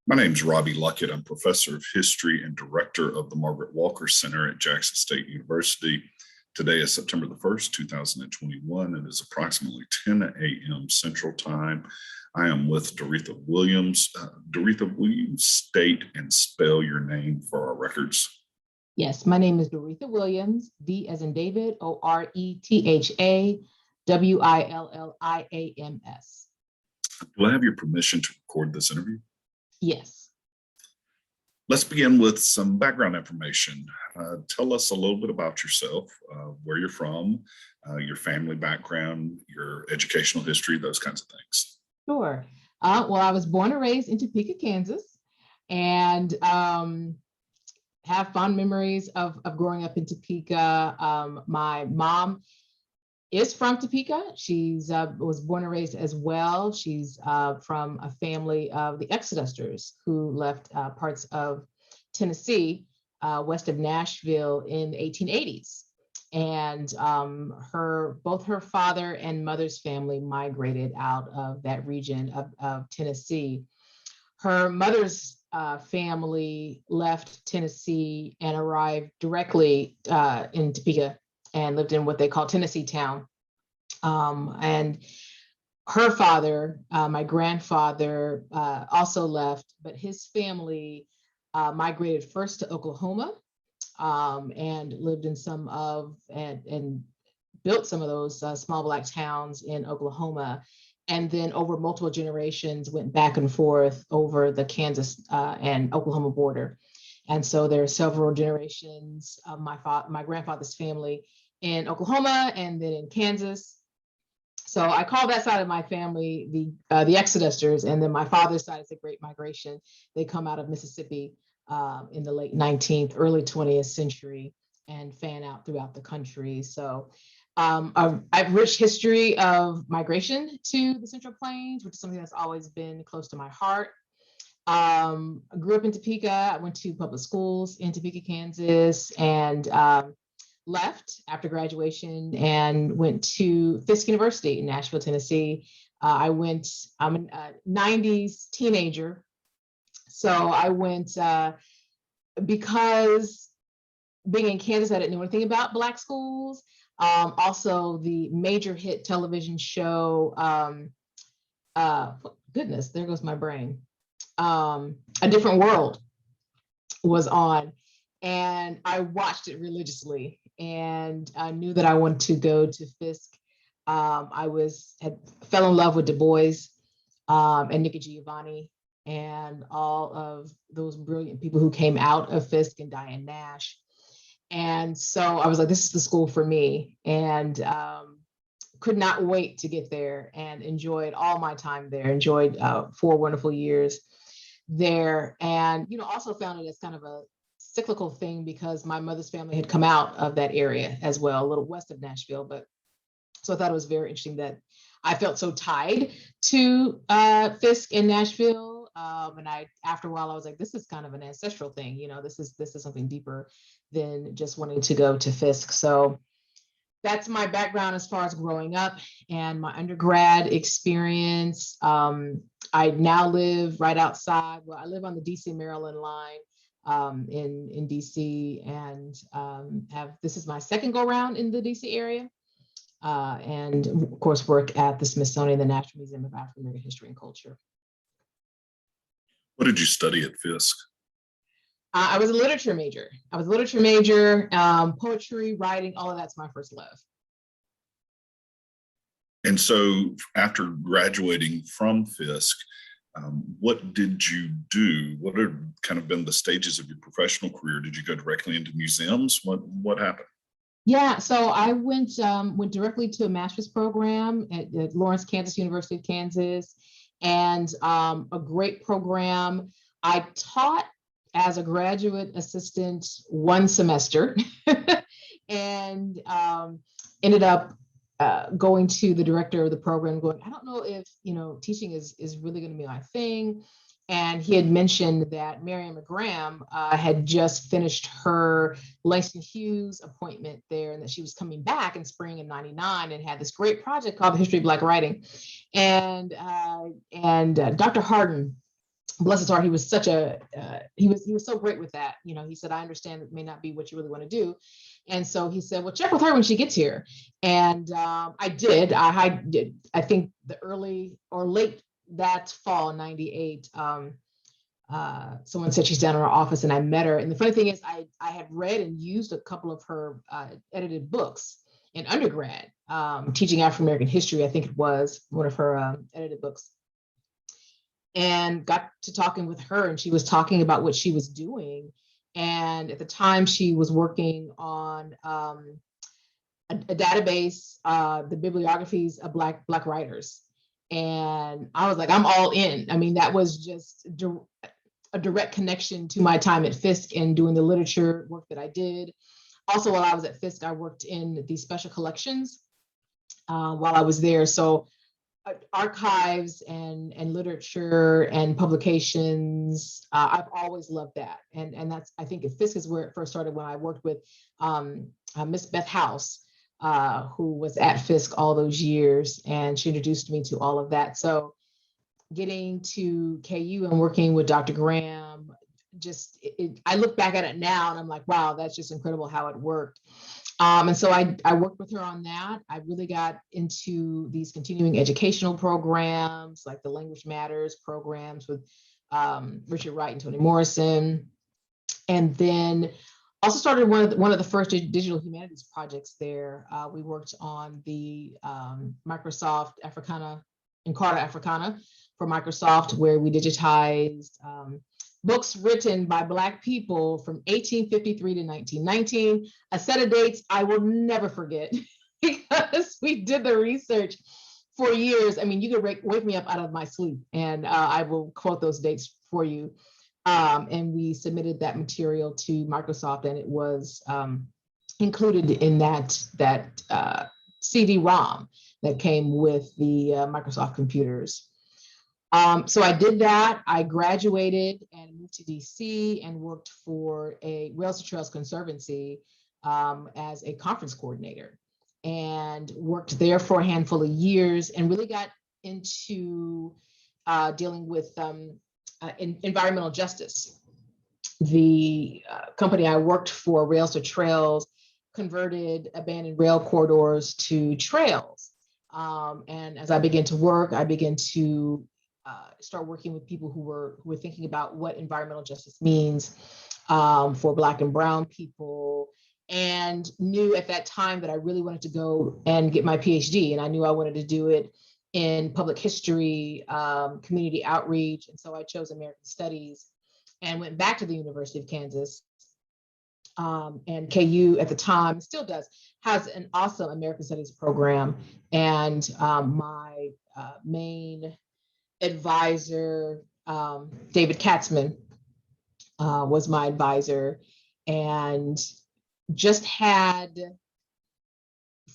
My name is Robbie Luckett. I'm professor of history and director of the Margaret Walker Center at Jackson State University. Today is September the 1st, 2021, and it's approximately 10 a.m. Central Time. I am with Doretha Williams. Doretha, will you state and spell your name for our records? Yes, my name is Doretha Williams, D as in David, Oretha Williams. Do I have your permission to record this interview? Yes. Let's begin with some background information. Tell us a little bit about yourself, where you're from, your family background, your educational history, those kinds of things. Sure. Well, I was born and raised in Topeka, Kansas, and have fond memories of growing up in Topeka. My mom is from Topeka. She's was born and raised as well. She's from a family of the Exodusters who left parts of Tennessee west of Nashville in the 1880s. And both her father and mother's family migrated out of that region of Tennessee. Her mother's family left Tennessee and arrived directly in Topeka and lived in what they call Tennessee Town. And her father, my grandfather, also left, but his family migrated first to Oklahoma and lived in and built some of those small Black towns in Oklahoma. And then over multiple generations went back and forth over the Kansas and Oklahoma border. And so there are several generations of my grandfather's family in Oklahoma and then in Kansas. So I call that side of my family the Exodusters, and then my father's side is the Great Migration. They come out of Mississippi in the late 19th, early 20th century and fan out throughout the country. So I have rich history of migration to the Central Plains, which is something that's always been close to my heart. I grew up in Topeka. I went to public schools in Topeka, Kansas, and left after graduation and went to Fisk University in Nashville, Tennessee. I'm a 90s teenager. So I went because being in Kansas, I didn't know anything about Black schools. Also the major hit television show, goodness, there goes my brain. A Different World was on, and I watched it religiously, and I knew that I wanted to go to Fisk. I fell in love with Du Bois and Nikki Giovanni and all of those brilliant people who came out of Fisk, and Diane Nash. And so I was like, this is the school for me, and could not wait to get there, and enjoyed all my time there, enjoyed 4 wonderful years there. And, also found it as kind of a cyclical thing because my mother's family had come out of that area as well, a little west of Nashville. So I thought it was very interesting that I felt so tied to Fisk in Nashville. And after a while, I was like, this is kind of an ancestral thing. This is something deeper than just wanting to go to Fisk. So that's my background as far as growing up and my undergrad experience. I now live right outside. Well, I live on the DC Maryland line in DC, and this is my second go round in the DC area. And of course, work at the Smithsonian, the National Museum of African American History and Culture. What did you study at Fisk? I was a literature major. Poetry, writing, all of that's my first love. And so after graduating from Fisk, what did you do? What have kind of been the stages of your professional career? Did you go directly into museums? What happened? Yeah, so I went directly to a master's program at Lawrence, University of Kansas, and a great program. I taught as a graduate assistant 1 semester and ended up going to the director of the program going, I don't know if, teaching is really going to be my thing. And he had mentioned that Marianne McGrahm had just finished her Langston Hughes appointment there, and that she was coming back in spring of '99 and had this great project called The History of Black Writing. And Dr. Hardin bless his heart, he was such a he was so great with that. You know, he said, I understand it may not be what you really want to do. And so he said, well, check with her when she gets here. And I did. I did. I think the early or late that fall, 98, someone said she's down in our office, and I met her. And the funny thing is, I had read and used a couple of her edited books in undergrad, teaching African American history. I think it was one of her edited books, and got to talking with her, and she was talking about what she was doing. And at the time, she was working on a database, the bibliographies of Black writers. And I was like, I'm all in. I mean, that was just a direct connection to my time at Fisk and doing the literature work that I did. Also, while I was at Fisk, I worked in the special collections while I was there. So archives and literature and publications, I've always loved that. And that's, I think, at Fisk is where it first started, when I worked with Miss Beth House, who was at Fisk all those years, and she introduced me to all of that. So getting to KU and working with Dr. Graham, just I look back at it now and I'm like, wow, that's just incredible how it worked. And so I worked with her on that. I really got into these continuing educational programs, like the Language Matters programs with Richard Wright and Toni Morrison. And then also started one of the first digital humanities projects there. We worked on the Microsoft Africana, Encarta Africana for Microsoft, where we digitized books written by Black people from 1853 to 1919, a set of dates I will never forget because we did the research for years. I mean, you could wake me up out of my sleep, and I will quote those dates for you. And we submitted that material to Microsoft, and it was included in that CD-ROM that came with the Microsoft computers. So I did that. I graduated and moved to DC and worked for a Rails to Trails Conservancy as a conference coordinator, and worked there for a handful of years, and really got into dealing with environmental justice. The company I worked for, Rails to Trails, converted abandoned rail corridors to trails. And as I began to work, I began to start working with people who were thinking about what environmental justice means for Black and Brown people, and knew at that time that I really wanted to go and get my PhD. And I knew I wanted to do it in public history, community outreach. And so I chose American Studies and went back to the University of Kansas. And KU at the time, still does, has an awesome American Studies program. And my main advisor, David Katzman, was my advisor, and just had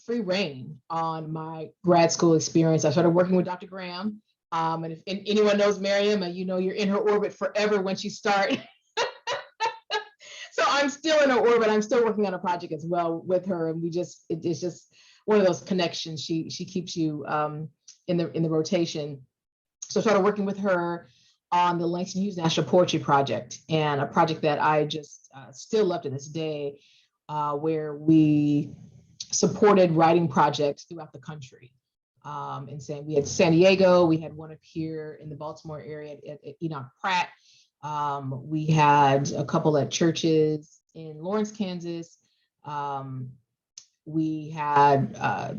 free reign on my grad school experience. I started working with Dr. Graham. And if anyone knows Miriam, you know you're in her orbit forever once you start. So I'm still in her orbit. I'm still working on a project as well with her. And it's just one of those connections. She keeps you in the rotation. So I started working with her on the Langston Hughes National Poetry Project, and a project that I just still love to this day, where we supported writing projects throughout the country. And saying we had San Diego, we had one up here in the Baltimore area at Enoch Pratt. We had a couple at churches in Lawrence, Kansas. We had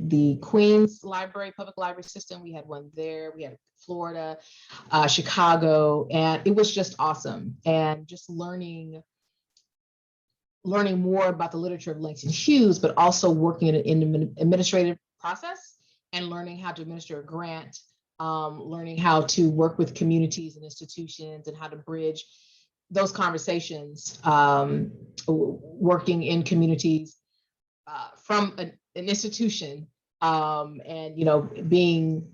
the Queens Library, public library system. We had one there. We had Florida, Chicago, and it was just awesome. And just learning more about the literature of Langston Hughes, but also working in an administrative process and learning how to administer a grant, learning how to work with communities and institutions and how to bridge those conversations, working in communities from an institution, and being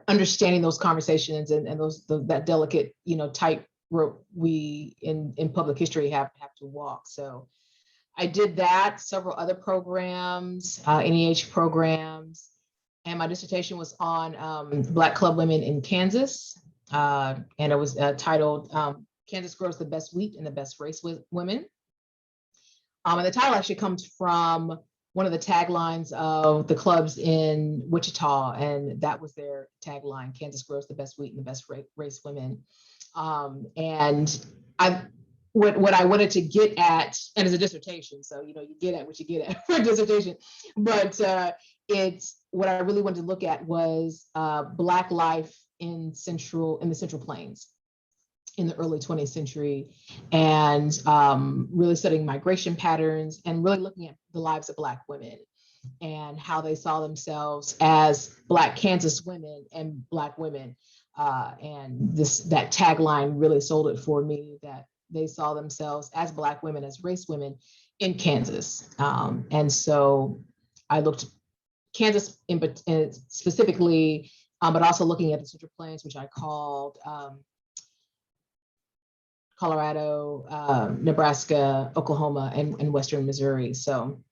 understanding those conversations and that delicate tightrope we in public history have to walk. So I did that, several other programs, NEH programs, and my dissertation was on Black club women in Kansas, and it was titled Kansas Grows the Best Wheat and the Best Race Women. And the title actually comes from one of the taglines of the clubs in Wichita, and that was their tagline: Kansas grows the best wheat and the best race women. And what I wanted to get at, and it's a dissertation, so you get at what you get at for a dissertation, but it's what I really wanted to look at was Black life in the Central Plains in the early 20th century, and really studying migration patterns and really looking at the lives of Black women and how they saw themselves as Black Kansas women and Black women. And that tagline really sold it for me, that they saw themselves as Black women, as race women in Kansas. And so I looked Kansas specifically, but also looking at the Central Plains, which I called Colorado, Nebraska, Oklahoma, and Western Missouri. So,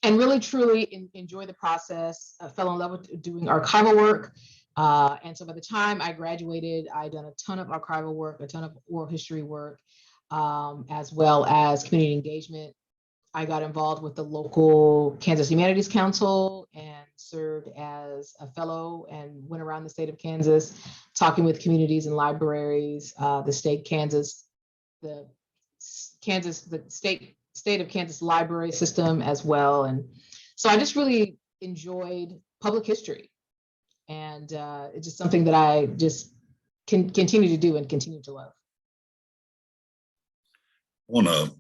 and really truly enjoy the process. I fell in love with doing archival work. And so by the time I graduated, I'd done a ton of archival work, a ton of oral history work, as well as community engagement. I got involved with the local Kansas Humanities Council and served as a fellow and went around the state of Kansas, talking with communities and libraries, the state of Kansas library system as well. And so I just really enjoyed public history. And it's just something that I just can continue to do and continue to love. I want to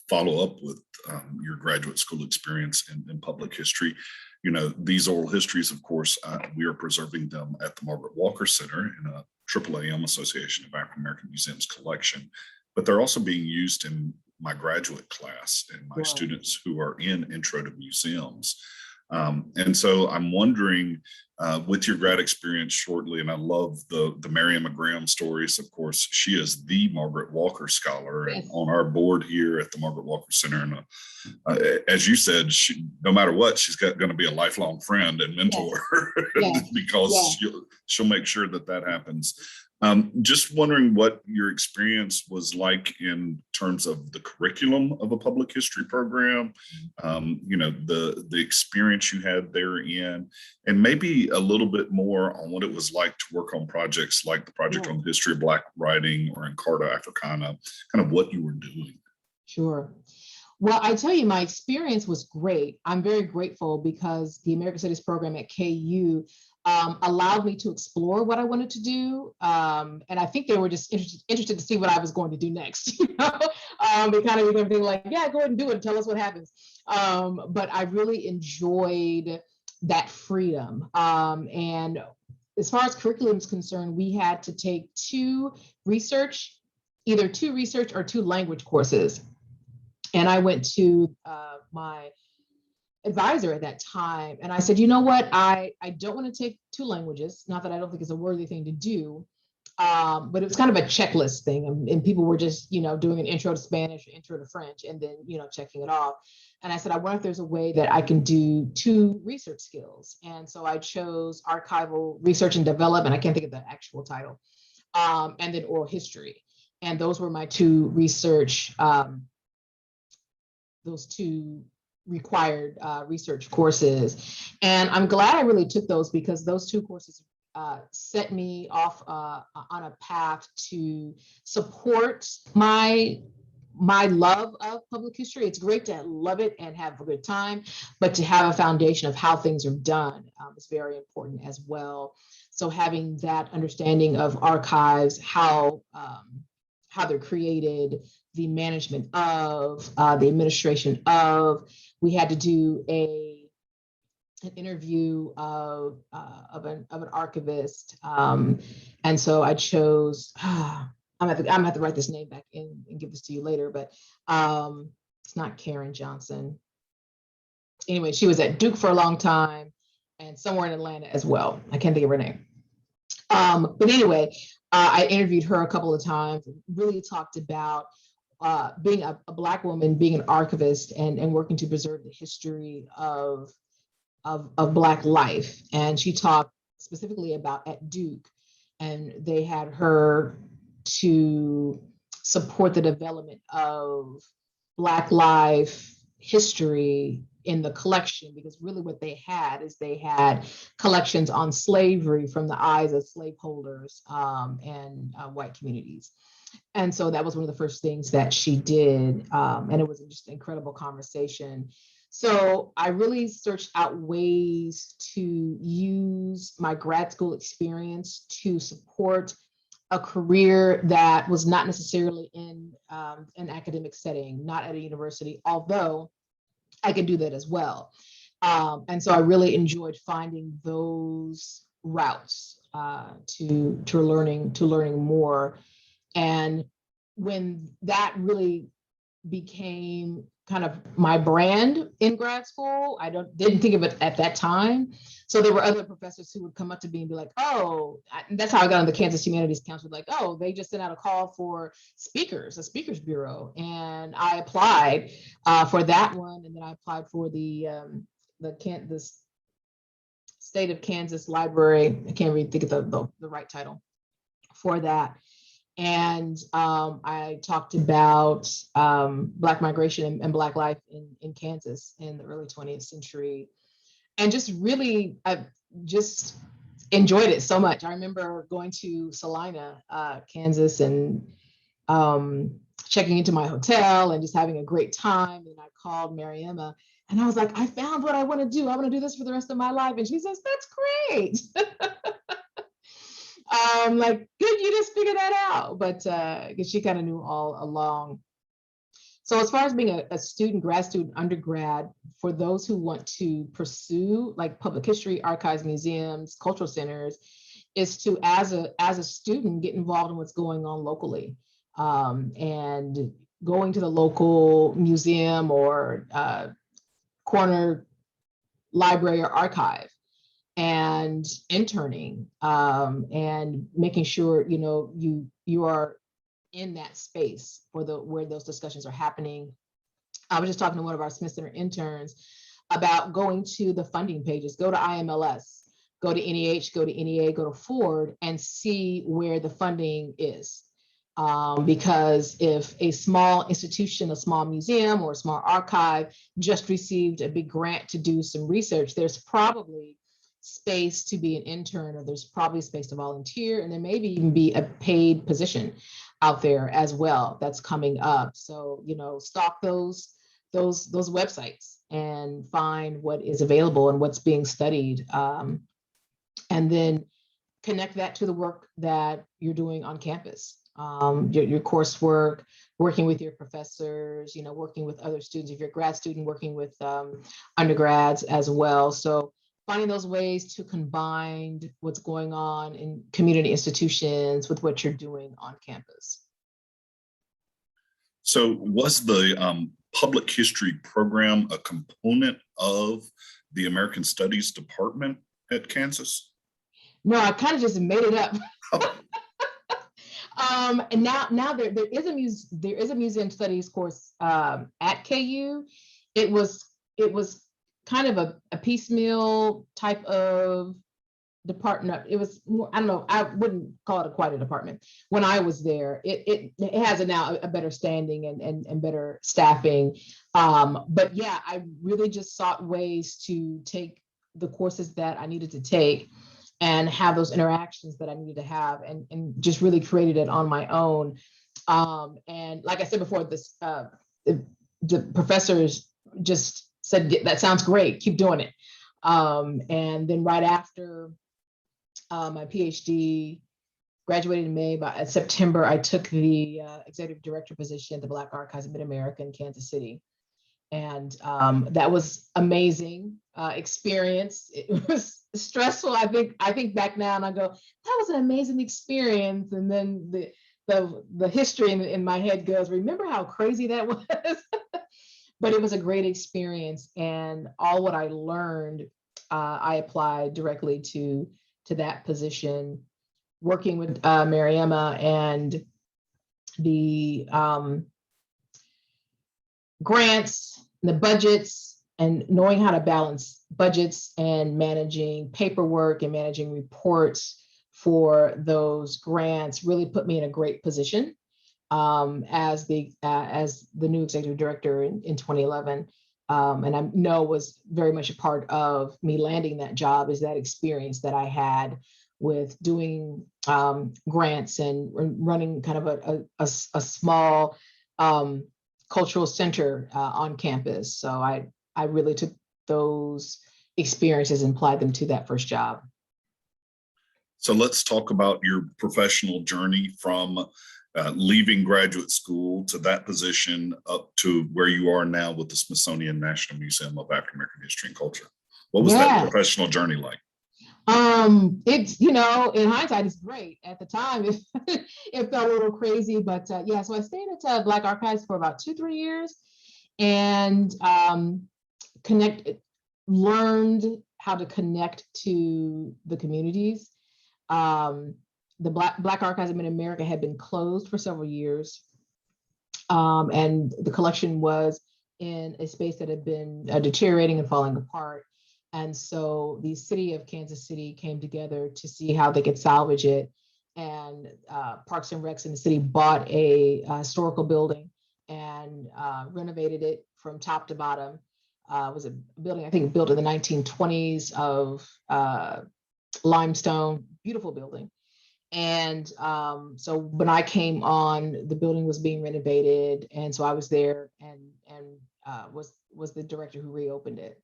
follow up with your graduate school experience in public history. These oral histories, of course, we are preserving them at the Margaret Walker Center in a AAAM, Association of African American Museums collection, but they're also being used in my graduate class and my students who are in Intro to Museums. And so I'm wondering, with your grad experience shortly, and I love the Miriam Graham stories. Of course, she is the Margaret Walker Scholar and on our board here at the Margaret Walker Center. And as you said, no matter what, she's going to be a lifelong friend and mentor because she'll make sure that happens. Just wondering what your experience was like in terms of the curriculum of a public history program, the experience you had therein, and maybe a little bit more on what it was like to work on projects like the Project on the History of Black Writing or Encarta Africana, kind of what you were doing. Sure. Well, I tell you, my experience was great. I'm very grateful because the American Studies program at KU allowed me to explore what I wanted to do. And I think they were just interested to see what I was going to do next. They kind of everything like, yeah, go ahead and do it. Tell us what happens. But I really enjoyed that freedom. And as far as curriculum is concerned, we had to take either two research or two language courses. And I went to my advisor at that time, and I said, you know what, I don't want to take two languages. Not that I don't think it's a worthy thing to do, but it was kind of a checklist thing, and people were just, doing an intro to Spanish, intro to French, and then, checking it off. And I said, I wonder if there's a way that I can do two research skills. And so I chose archival research and development. I can't think of the actual title, and then oral history. And those were my two research. Those two required research courses. And I'm glad I really took those because those two courses set me off on a path to support my love of public history. It's great to love it and have a good time, but to have a foundation of how things are done is very important as well. So having that understanding of archives, how they're created, the management of, the administration of. We had to do an interview of an archivist, and so I chose. I'm gonna have to write this name back in and give this to you later, but it's not Karen Johnson. Anyway, she was at Duke for a long time and somewhere in Atlanta as well. I can't think of her name. But anyway, I interviewed her a couple of times, really talked about being a Black woman, being an archivist, and working to preserve the history of Black life. And she talked specifically about at Duke and they had her to support the development of Black life history in the collection, because really what they had is they had collections on slavery from the eyes of slaveholders and white communities. And so that was one of the first things that she did. And it was just an incredible conversation. So I really searched out ways to use my grad school experience to support a career that was not necessarily in an academic setting, not at a university, although I could do that as well. And so I really enjoyed finding those routes to learning more. And when that really became kind of my brand in grad school, didn't think of it at that time. So there were other professors who would come up to me and be like, "Oh," that's how I got on the Kansas Humanities Council. Like, "Oh, they just sent out a call for speakers, a speakers bureau," and I applied for that one, and then I applied for the state of Kansas library. I can't really think of the right title for that. And I talked about Black migration and Black life in Kansas in the early 20th century. And just really, I just enjoyed it so much. I remember going to Salina, Kansas, and checking into my hotel and just having a great time. And I called Mary Emma and I was like, "I found what I want to do. I want to do this for the rest of my life." And she says, "That's great." Like, "Good, you just figured that out." But because she kind of knew all along. So as far as being a student, grad student, undergrad, for those who want to pursue like public history, archives, museums, cultural centers, is to, as a student, get involved in what's going on locally, and going to the local museum or corner library or archive, and interning, and making sure you are in that space where those discussions are happening. I was just talking to one of our Smith Center interns about going to the funding pages. Go to IMLS, go to NEH, go to NEA, go to Ford, and see where the funding is. Because if a small institution, a small museum, or a small archive just received a big grant to do some research, there's probably space to be an intern, or there's probably space to volunteer, and there maybe even be a paid position out there as well that's coming up. So stalk those websites and find what is available and what's being studied, and then connect that to the work that you're doing on campus, your coursework, working with your professors, working with other students. If you're a grad student, working with undergrads as well. So finding those ways to combine what's going on in community institutions with what you're doing on campus. So was the public history program a component of the American Studies department at Kansas? No, I kind of just made it up. And now there is a museum studies course at KU. It was kind of a piecemeal type of department. It was more, I don't know, I wouldn't call it quite a department. When I was there, it has now a better standing and better staffing. But yeah, I really just sought ways to take the courses that I needed to take and have those interactions that I needed to have, and just really created it on my own. And like I said before, the professors just said, "That sounds great, keep doing it." And then right after my PhD, graduated in May, by September, I took the executive director position at the Black Archives of Mid-America in Kansas City. And that was amazing experience. It was stressful. I think back now and I go, that was an amazing experience. And then the history in my head goes, remember how crazy that was? But it was a great experience, and all what I learned, I applied directly to that position, working with Mary Emma and the grants, the budgets, and knowing how to balance budgets and managing paperwork and managing reports for those grants really put me in a great position as the new executive director in 2011. And I know was very much a part of me landing that job is that experience that I had with doing grants and running kind of a small cultural center on campus. So I really took those experiences and applied them to that first job. So let's talk about your professional journey from leaving graduate school to that position up to where you are now with the Smithsonian National Museum of African American History and Culture. What was that professional journey like? It's, in hindsight, it's great. At the time, it felt a little crazy, but yeah, so I stayed at Black Archives for about 2-3 years and learned how to connect to the communities. The Black Archives in America had been closed for several years. And the collection was in a space that had been deteriorating and falling apart. And so the city of Kansas City came together to see how they could salvage it. And Parks and Recs in the city bought a historical building and renovated it from top to bottom. It was a building, I think, built in the 1920s of limestone, beautiful building. And so when I came on, the building was being renovated. And so I was there and was the director who reopened it.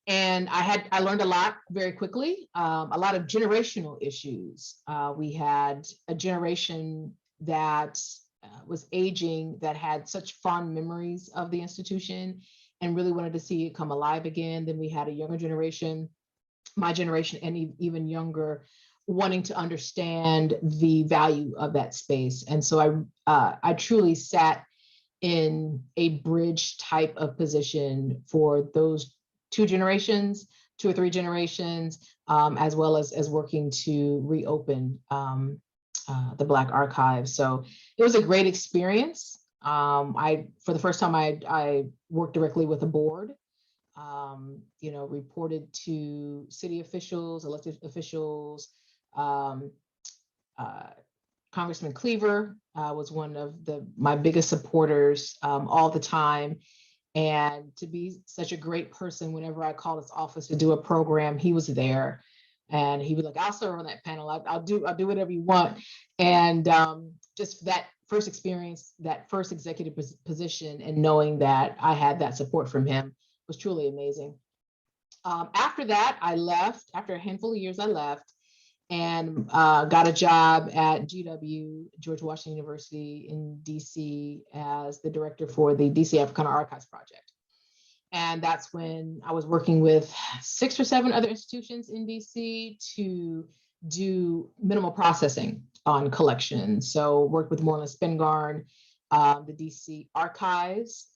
And I learned a lot very quickly, a lot of generational issues. We had a generation that was aging that had such fond memories of the institution and really wanted to see it come alive again. Then we had a younger generation, my generation and even younger, wanting to understand the value of that space. And so I truly sat in a bridge type of position for those 2 or 3 generations, as well as working to reopen the Black Archives. So it was a great experience. For the first time, I worked directly with a board, reported to city officials, elected officials. Congressman Cleaver was one of my biggest supporters all the time. And to be such a great person, whenever I called his office to do a program, he was there. And he was like, I'll serve on that panel. I'll do whatever you want. And just that first experience, that first executive position, and knowing that I had that support from him was truly amazing. After that, I left. After a handful of years, I left and got a job at GW, George Washington University in DC, as the director for the DC Africana Archives Project. And that's when I was working with 6 or 7 other institutions in DC to do minimal processing on collections. So worked with Moreland Spingarn, the DC Archives,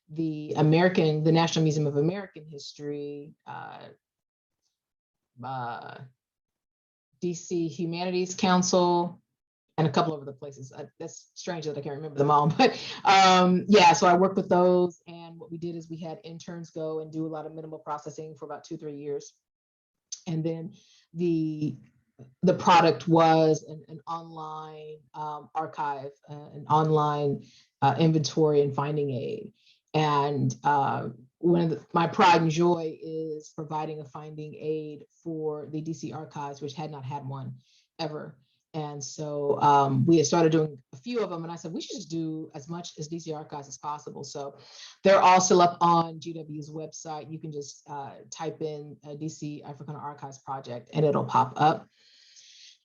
the National Museum of American History, DC Humanities Council, and a couple of other places. That's strange that I can't remember them all, but yeah, so I worked with those. And what we did is we had interns go and do a lot of minimal processing for about 2-3 years. And then the product was an online archive, an online inventory and finding aid. And one of my pride and joy is providing a finding aid for the DC Archives, which had not had one ever. And so we had started doing a few of them, and I said, we should just do as much as DC Archives as possible. So they're all still up on GW's website. You can just type in DC Africana Archives Project and it'll pop up.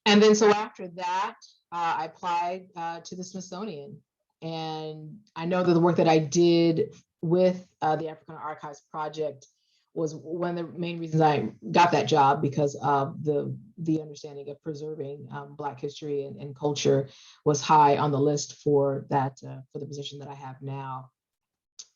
And then so after that, I applied to the Smithsonian. And I know that the work that I did with the Africana Archives Project was one of the main reasons I got that job, because of the understanding of preserving Black history and culture was high on the list for that for the position that I have now.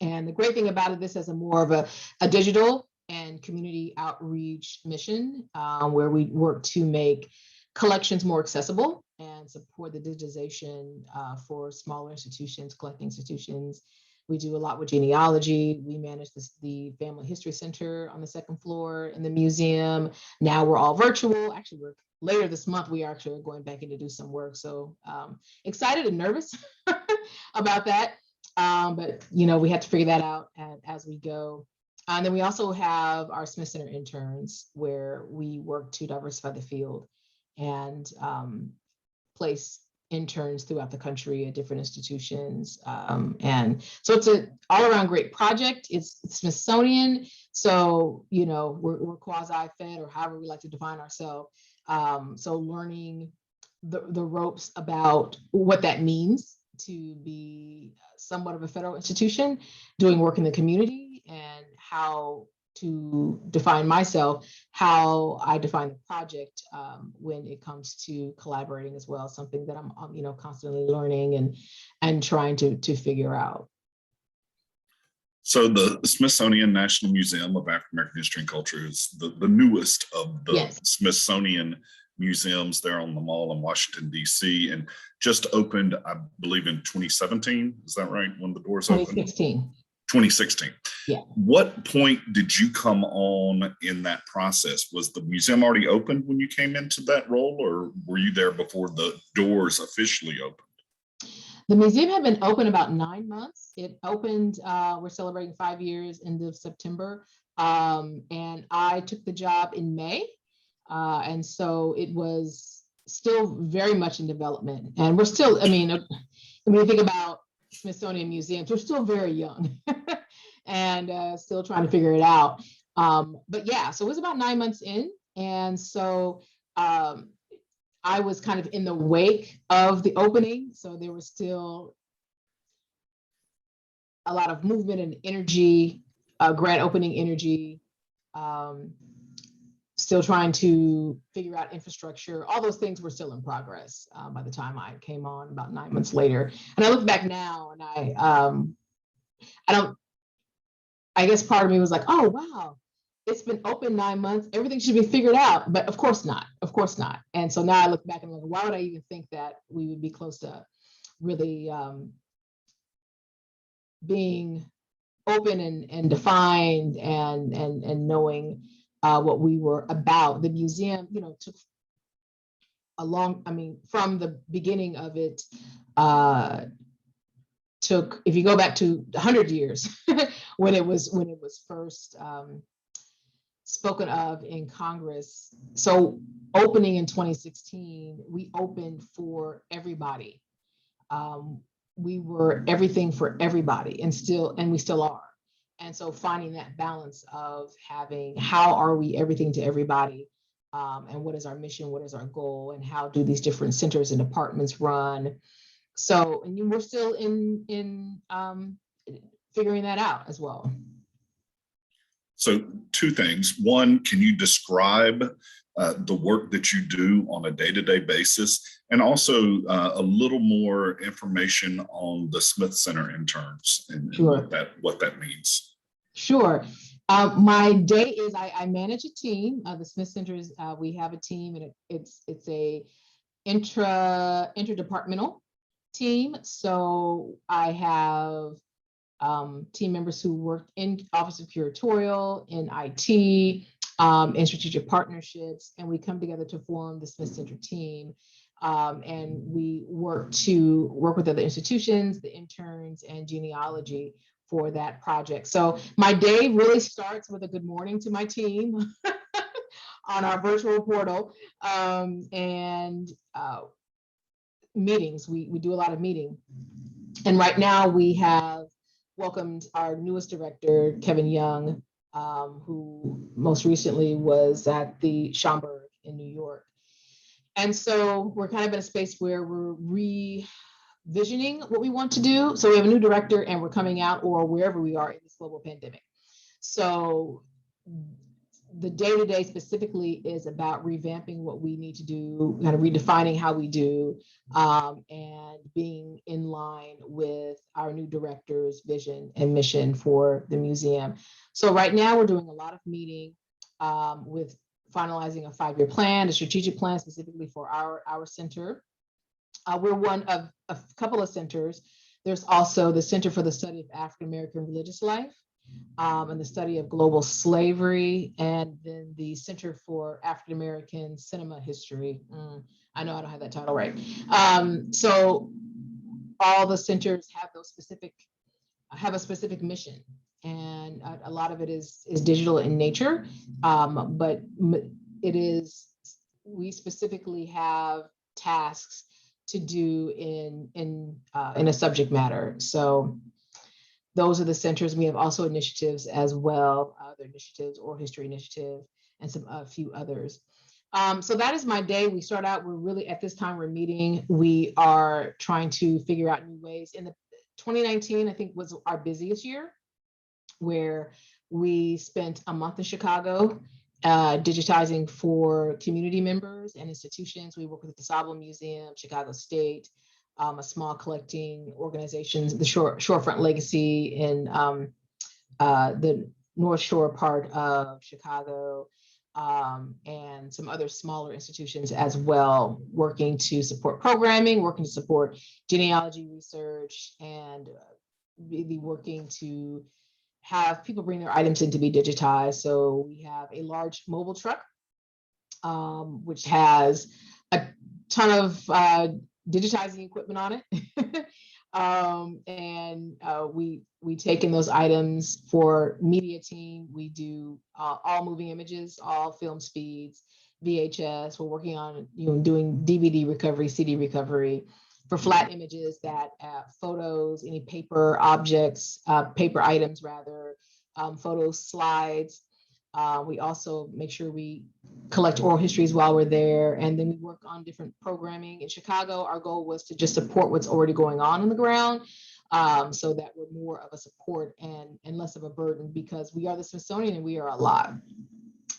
And the great thing about it, this is more of a digital and community outreach mission where we work to make collections more accessible and support the digitization for smaller institutions, collecting institutions. We do a lot with genealogy. We manage the Family History Center on the 2nd floor in the museum. Now we're all virtual. Actually, we're later this month, we actually are going back in to do some work. So excited and nervous about that. But, we had to figure that out as we go. And then we also have our Smith Center interns, where we work to diversify the field and place interns throughout the country at different institutions. And so it's an all around great project. It's Smithsonian. So, we're quasi-fed, or however we like to define ourselves. So learning the ropes about what that means to be somewhat of a federal institution, doing work in the community, and how to define myself, how I define the project when it comes to collaborating as well, something that I'm constantly learning and trying to figure out. So the Smithsonian National Museum of African American History and Culture is the newest of the Yes. Smithsonian museums there on the Mall in Washington, D.C., and just opened, I believe, in 2017. Is that right? When the doors opened? 2016. 2016. Yeah. What point did you come on in that process? Was the museum already open when you came into that role, or were you there before the doors officially opened? The museum had been open about 9 months. It opened, we're celebrating 5 years end of September. And I took the job in May. And so it was still very much in development. And we're still, when you think about Smithsonian museums, we're still very young and still trying to figure it out. But yeah, so it was about 9 months in. And so I was kind of in the wake of the opening. So there was still a lot of movement and energy, grand opening energy, still trying to figure out infrastructure. All those things were still in progress by the time I came on about 9 months later. And I look back now and I guess part of me was like, oh, wow, it's been open 9 months. Everything should be figured out. But of course not. And so now I look back and I'm like, why would I even think that we would be close to really being open and defined and knowing what we were about. The museum, took from the beginning of it, took, if you go back to 100 years, when it was first spoken of in Congress. So opening in 2016, we opened for everybody. We were everything for everybody, and we still are. And so finding that balance of having, how are we everything to everybody, and what is our mission, what is our goal, and how do these different centers and departments run? So, and we're still in figuring that out as well. So 2 things. One, can you describe the work that you do on a day-to-day basis, and also a little more information on the Smith Center interns and Sure. what that means? Sure. My day is I manage a team. The Smith Centers, we have a team, and it's a interdepartmental team. So I have team members who work in Office of Curatorial, in IT, in strategic partnerships, and we come together to form the Smith Center team. And we work with other institutions, the interns, and genealogy for that project. So my day really starts with a good morning to my team on our virtual portal, and meetings. We do a lot of meeting. And right now we have welcomed our newest director, Kevin Young, who most recently was at the Schomburg in New York. And so we're kind of in a space where we're revisioning what we want to do. So we have a new director, and we're coming out, or wherever we are in this global pandemic. So the day-to-day specifically is about revamping what we need to do, kind of redefining how we do, and being in line with our new director's vision and mission for the museum. So right now we're doing a lot of meeting with finalizing a 5-year plan, a strategic plan specifically for our center. We're one of a couple of centers. There's also the Center for the Study of African American Religious Life, and the study of global slavery, and then the Center for African American Cinema History. I know I don't have that title right. So all the centers have a specific mission, and a lot of it is digital in nature, but we specifically have tasks to do in a subject matter. So those are the centers. We have also initiatives as well, other initiatives, Oral History Initiative, and a few others. So that is my day. We start out, we're really, at this time, we're meeting. We are trying to figure out new ways. In the 2019, I think, was our busiest year, where we spent a month in Chicago digitizing for community members and institutions. We work with the DeSable Museum, Chicago State, a small collecting organizations, the Shorefront Legacy in the North Shore part of Chicago, and some other smaller institutions as well, working to support programming, working to support genealogy research, and really working to have people bring their items in to be digitized. So we have a large mobile truck, which has a ton of digitizing equipment on it. And we take in those items for media team. We do all moving images, all film speeds, VHS. We're working on doing DVD recovery, CD recovery for flat images, that photos, any paper objects, paper items rather, photos, slides. We also make sure we collect oral histories while we're there, and then we work on different programming. In Chicago, our goal was to just support what's already going on the ground, so that we're more of a support and less of a burden, because we are the Smithsonian and we are a lot.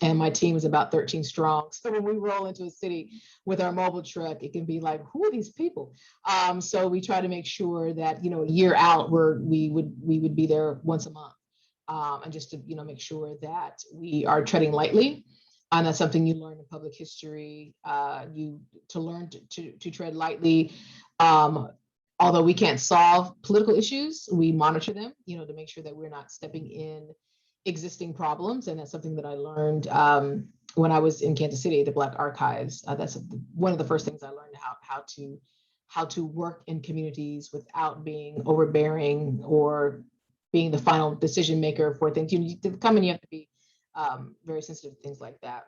And my team is about 13 strong. So when we roll into a city with our mobile truck, it can be like, who are these people? So we try to make sure that, a year out, we would be there once a month. And just to make sure that we are treading lightly, and that's something you learn in public history. To learn to tread lightly. Although we can't solve political issues, we monitor them, to make sure that we're not stepping in existing problems, and that's something that I learned when I was in Kansas City, the Black Archives. That's one of the first things I learned, how to work in communities without being overbearing or being the final decision maker for things. You come in, you have to be very sensitive to things like that.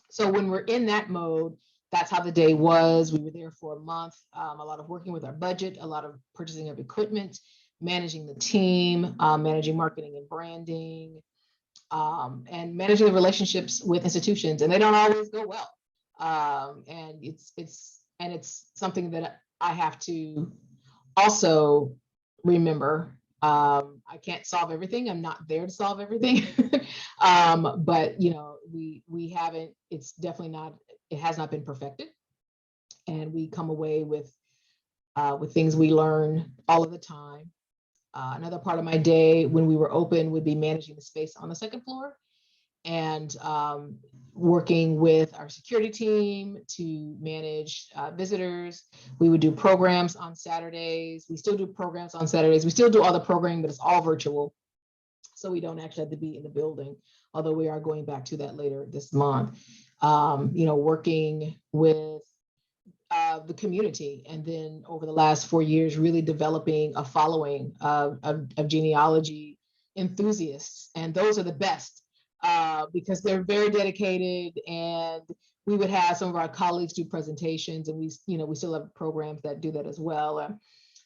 So when we're in that mode, that's how the day was. We were there for a month, a lot of working with our budget, a lot of purchasing of equipment, managing the team, managing marketing and branding, and managing the relationships with institutions. And they don't always go well. And it's something that I have to also remember. I can't solve everything. I'm not there to solve everything. But we haven't, it's definitely not, it has not been perfected. And we come away with things we learn all of the time. Another part of my day when we were open would be managing the space on the second floor, and working with our security team to manage visitors. We would do programs on Saturdays. We still do programs on Saturdays. We still do all the programming, but it's all virtual. So we don't actually have to be in the building, although we are going back to that later this month. Working with the community, and then over the last 4 years, really developing a following of genealogy enthusiasts, and those are the best because they're very dedicated. And we would have some of our colleagues do presentations, and we still have programs that do that as well.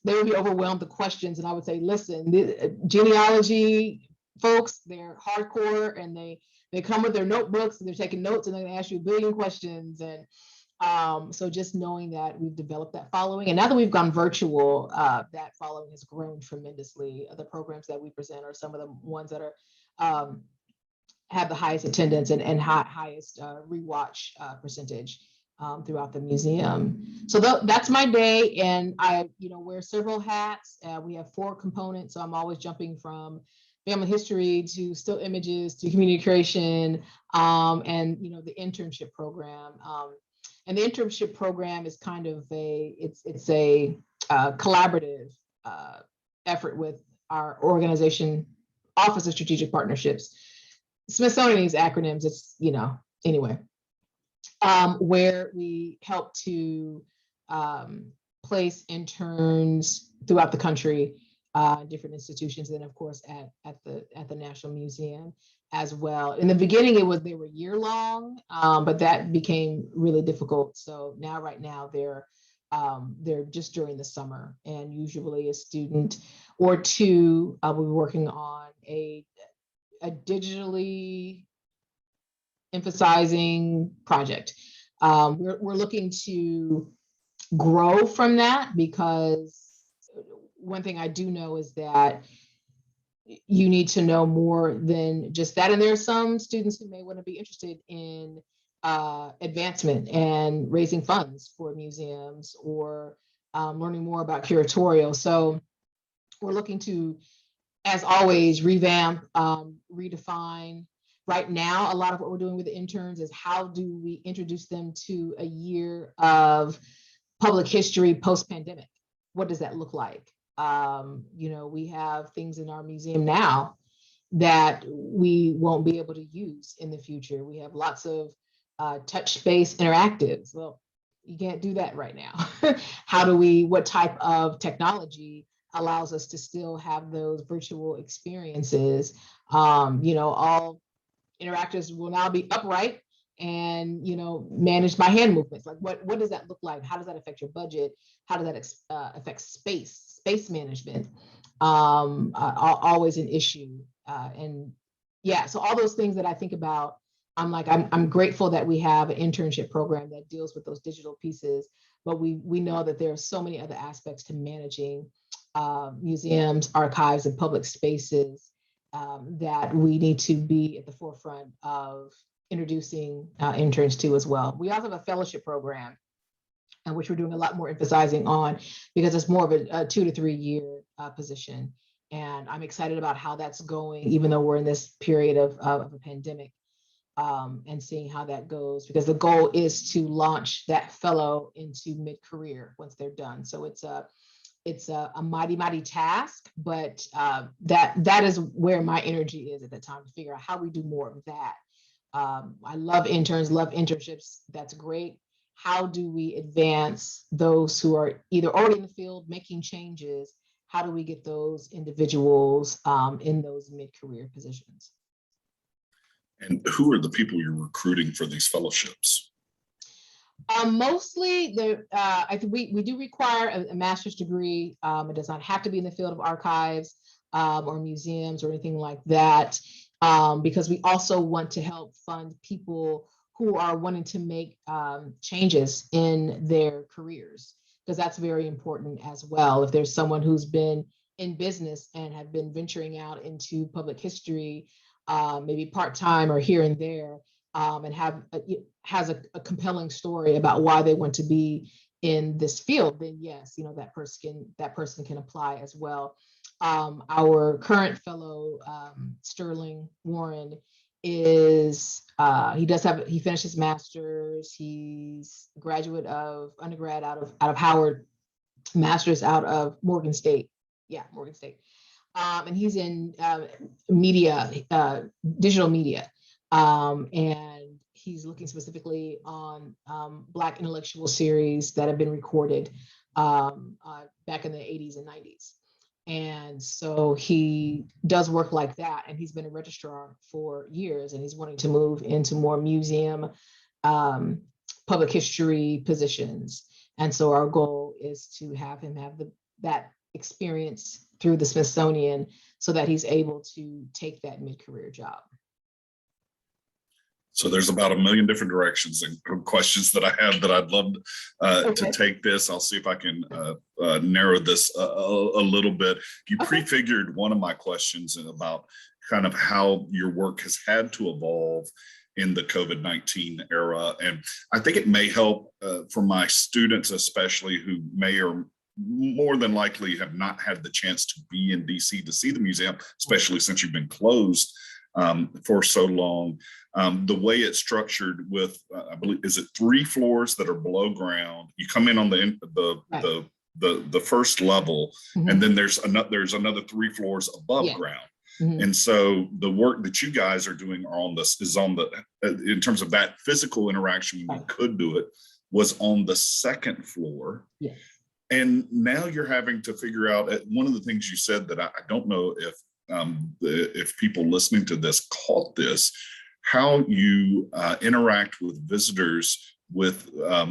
They would be overwhelmed with questions, and I would say, listen, the genealogy folks, they're hardcore, and they come with their notebooks and they're taking notes, and they're going to ask you a billion questions. And so just knowing that we've developed that following, and now that we've gone virtual, that following has grown tremendously. The programs that we present are some of the ones that are have the highest attendance and highest rewatch percentage throughout the museum. So that's my day, and I wear several hats. We have 4 components, so I'm always jumping from family history to still images to community creation, and the internship program. And the internship program is kind of it's a collaborative effort with our organization Office of Strategic Partnerships. Smithsonian is acronyms, it's, anyway, where we help to place interns throughout the country, different institutions, and of course at the National Museum as well. In the beginning, they were year long, but that became really difficult. So right now they're just during the summer, and usually a student or two will be working on a digitally emphasizing project. We're looking to grow from that, because one thing I do know is that you need to know more than just that. And there are some students who may want to be interested in advancement and raising funds for museums, or learning more about curatorial. So we're looking to, as always, revamp, redefine. Right now, a lot of what we're doing with the interns is how do we introduce them to a year of public history post-pandemic? What does that look like? We have things in our museum now that we won't be able to use in the future. We have lots of touch-based interactives. Well, you can't do that right now. What type of technology allows us to still have those virtual experiences? All interactives will now be upright and managed by hand movements. Like what does that look like? How does that affect your budget? How does that affect space management? Always an issue. So all those things that I think about, I'm grateful that we have an internship program that deals with those digital pieces, but we know that there are so many other aspects to managing museums, archives, and public spaces that we need to be at the forefront of introducing interns to as well. We also have a fellowship program, which we're doing a lot more emphasizing on, because it's more of a 2 to 3 year position. And I'm excited about how that's going, even though we're in this period of a pandemic, and seeing how that goes, because the goal is to launch that fellow into mid-career once they're done. So it's a mighty task, but that is where my energy is at the time, to figure out how we do more of that. I love interns, love internships. That's great. How do we advance those who are either already in the field making changes? How do we get those individuals in those mid-career positions? And who are the people you're recruiting for these fellowships? Mostly, I think we do require a master's degree. It does not have to be in the field of archives or museums or anything like that, because we also want to help fund people who are wanting to make changes in their careers, because that's very important as well. If there's someone who's been in business and have been venturing out into public history, maybe part-time or here and there, and has a compelling story about why they want to be in this field, then yes, that person can apply as well. Our current fellow, Sterling Warren, is he finished his master's. He's a graduate of undergrad out of Howard, master's out of Morgan State. Yeah, Morgan State. And he's in media, digital media. And he's looking specifically on Black intellectual series that have been recorded back in the 80s and 90s. And so he does work like that, and he's been a registrar for years, and he's wanting to move into more museum, public history positions. And so our goal is to have him have that experience through the Smithsonian, so that he's able to take that mid-career job. So there's about a million different directions and questions that I have that I'd love to take this. I'll see if I can narrow this a little bit. You prefigured one of my questions about kind of how your work has had to evolve in the COVID-19 era. And I think it may help for my students, especially who may or more than likely have not had the chance to be in DC to see the museum, especially since you've been closed for so long. The way it's structured with, I believe, is it 3 floors that are below ground? You come in on the first level, and then there's another 3 floors above ground. Mhm. And so the work that you guys are doing are on this is on the, in terms of that physical interaction, when you could do it, was on the second floor. Yes. And now you're having to figure out, one of the things you said that I don't know if people listening to this caught this, how you interact with visitors with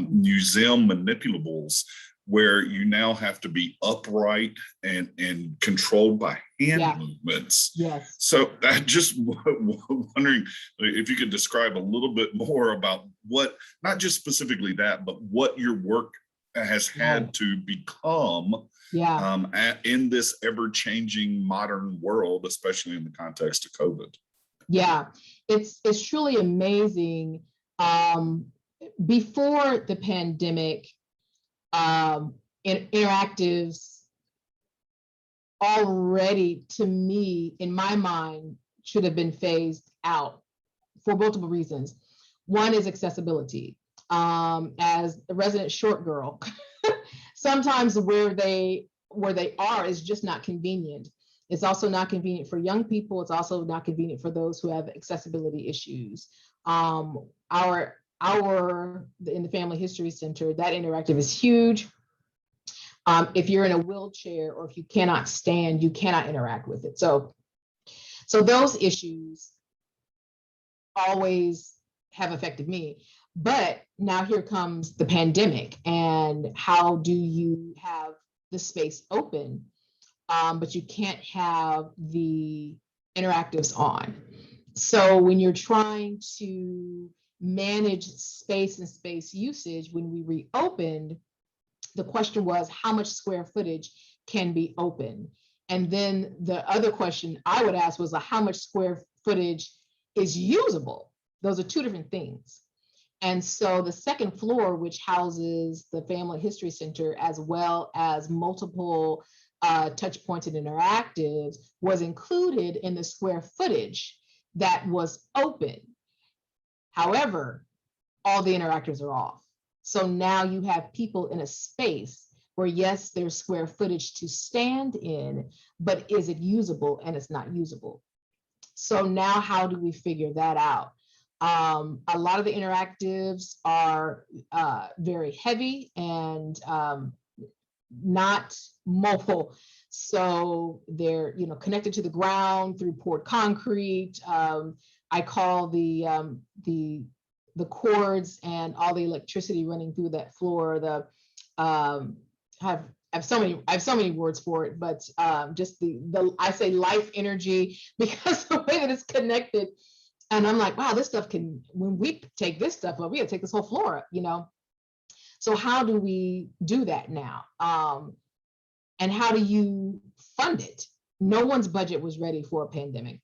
museum manipulables, where you now have to be upright and controlled by hand movements. Yes. So I just wondering if you could describe a little bit more about what, not just specifically that, but what your work has had to become in this ever-changing modern world, especially in the context of COVID. Yeah, it's truly amazing. Before the pandemic, interactives already, to me, in my mind, should have been phased out for multiple reasons. One is accessibility. As a resident short girl, sometimes where they are is just not convenient. It's also not convenient for young people. It's also not convenient for those who have accessibility issues. In the Family History Center, that interactive is huge. If you're in a wheelchair or if you cannot stand, you cannot interact with it. So those issues always have affected me. But now here comes the pandemic, and how do you have the space open, but you can't have the interactives on? So when you're trying to manage space and space usage, when we reopened, the question was, how much square footage can be open? And then the other question I would ask was, how much square footage is usable? Those are two different things. And so the second floor, which houses the Family History Center, as well as multiple touch points and interactives, was included in the square footage that was open. However, all the interactives are off. So now you have people in a space where, yes, there's square footage to stand in, but is it usable? And it's not usable. So now how do we figure that out? A lot of the interactives are very heavy and not mobile. So they're connected to the ground through poured concrete. I call the cords and all the electricity running through that floor. I have so many words for it, but just I say life energy, because the way that it's connected. And I'm like, wow, this stuff can, when we take this stuff up, we gotta take this whole floor up, So how do we do that now? And how do you fund it? No one's budget was ready for a pandemic.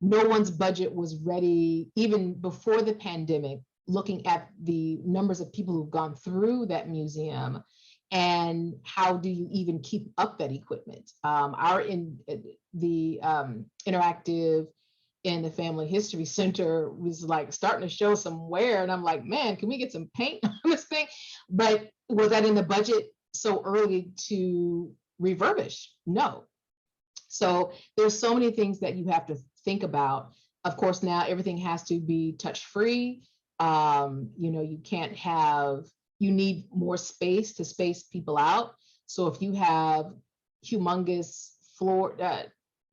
No one's budget was ready even before the pandemic, looking at the numbers of people who've gone through that museum, and how do you even keep up that equipment? The interactive in the Family History Center was like starting to show some wear, and I'm like, man, can we get some paint on this thing? But was that in the budget so early to refurbish? No. So there's so many things that you have to think about. Of course, now everything has to be touch-free. You need more space to space people out. So if you have humongous floor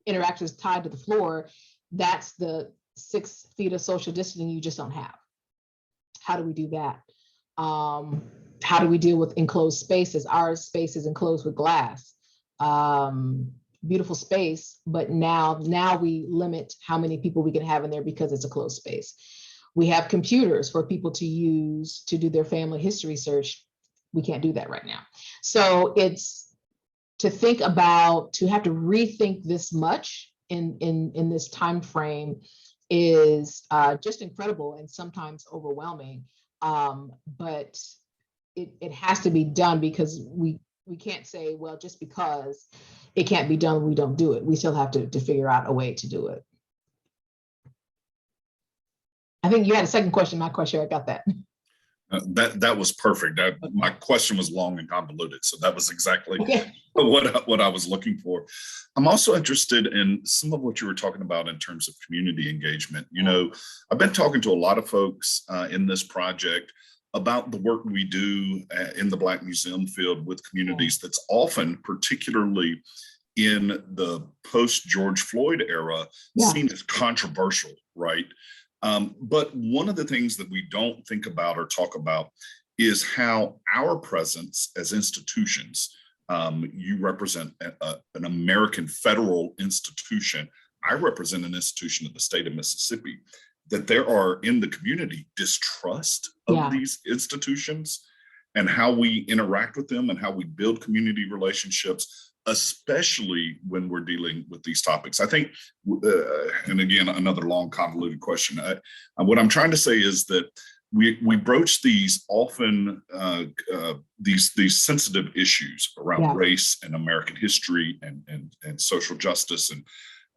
interactions tied to the floor, that's the 6 feet of social distancing you just don't have. How do we do that? How do we deal with enclosed spaces? Our space is enclosed with glass. Beautiful space, but now we limit how many people we can have in there because it's a closed space. We have computers for people to use to do their family history search. We can't do that right now. So it's to have to rethink this much in this time frame is just incredible and sometimes overwhelming. But it has to be done, because we can't say, well, just because it can't be done, we don't do it. We still have to figure out a way to do it. I think you had a second question. I'm not quite sure I got that. That was perfect. My question was long and convoluted, so that was exactly Okay. what I was looking for. I'm also interested in some of what you were talking about in terms of community engagement. You know, I've been talking to a lot of folks in this project about the work we do in the Black Museum field with communities that's often, particularly in the post George Floyd era, seen as controversial, right? But one of the things that we don't think about or talk about is how our presence as institutions, you represent an American federal institution, I represent an institution of the state of Mississippi, that there are in the community distrust of these institutions and how we interact with them and how we build community relationships, especially when we're dealing with these topics. I think, and again, another long convoluted question. What I'm trying to say is that we broach these often, these sensitive issues around race and American history and social justice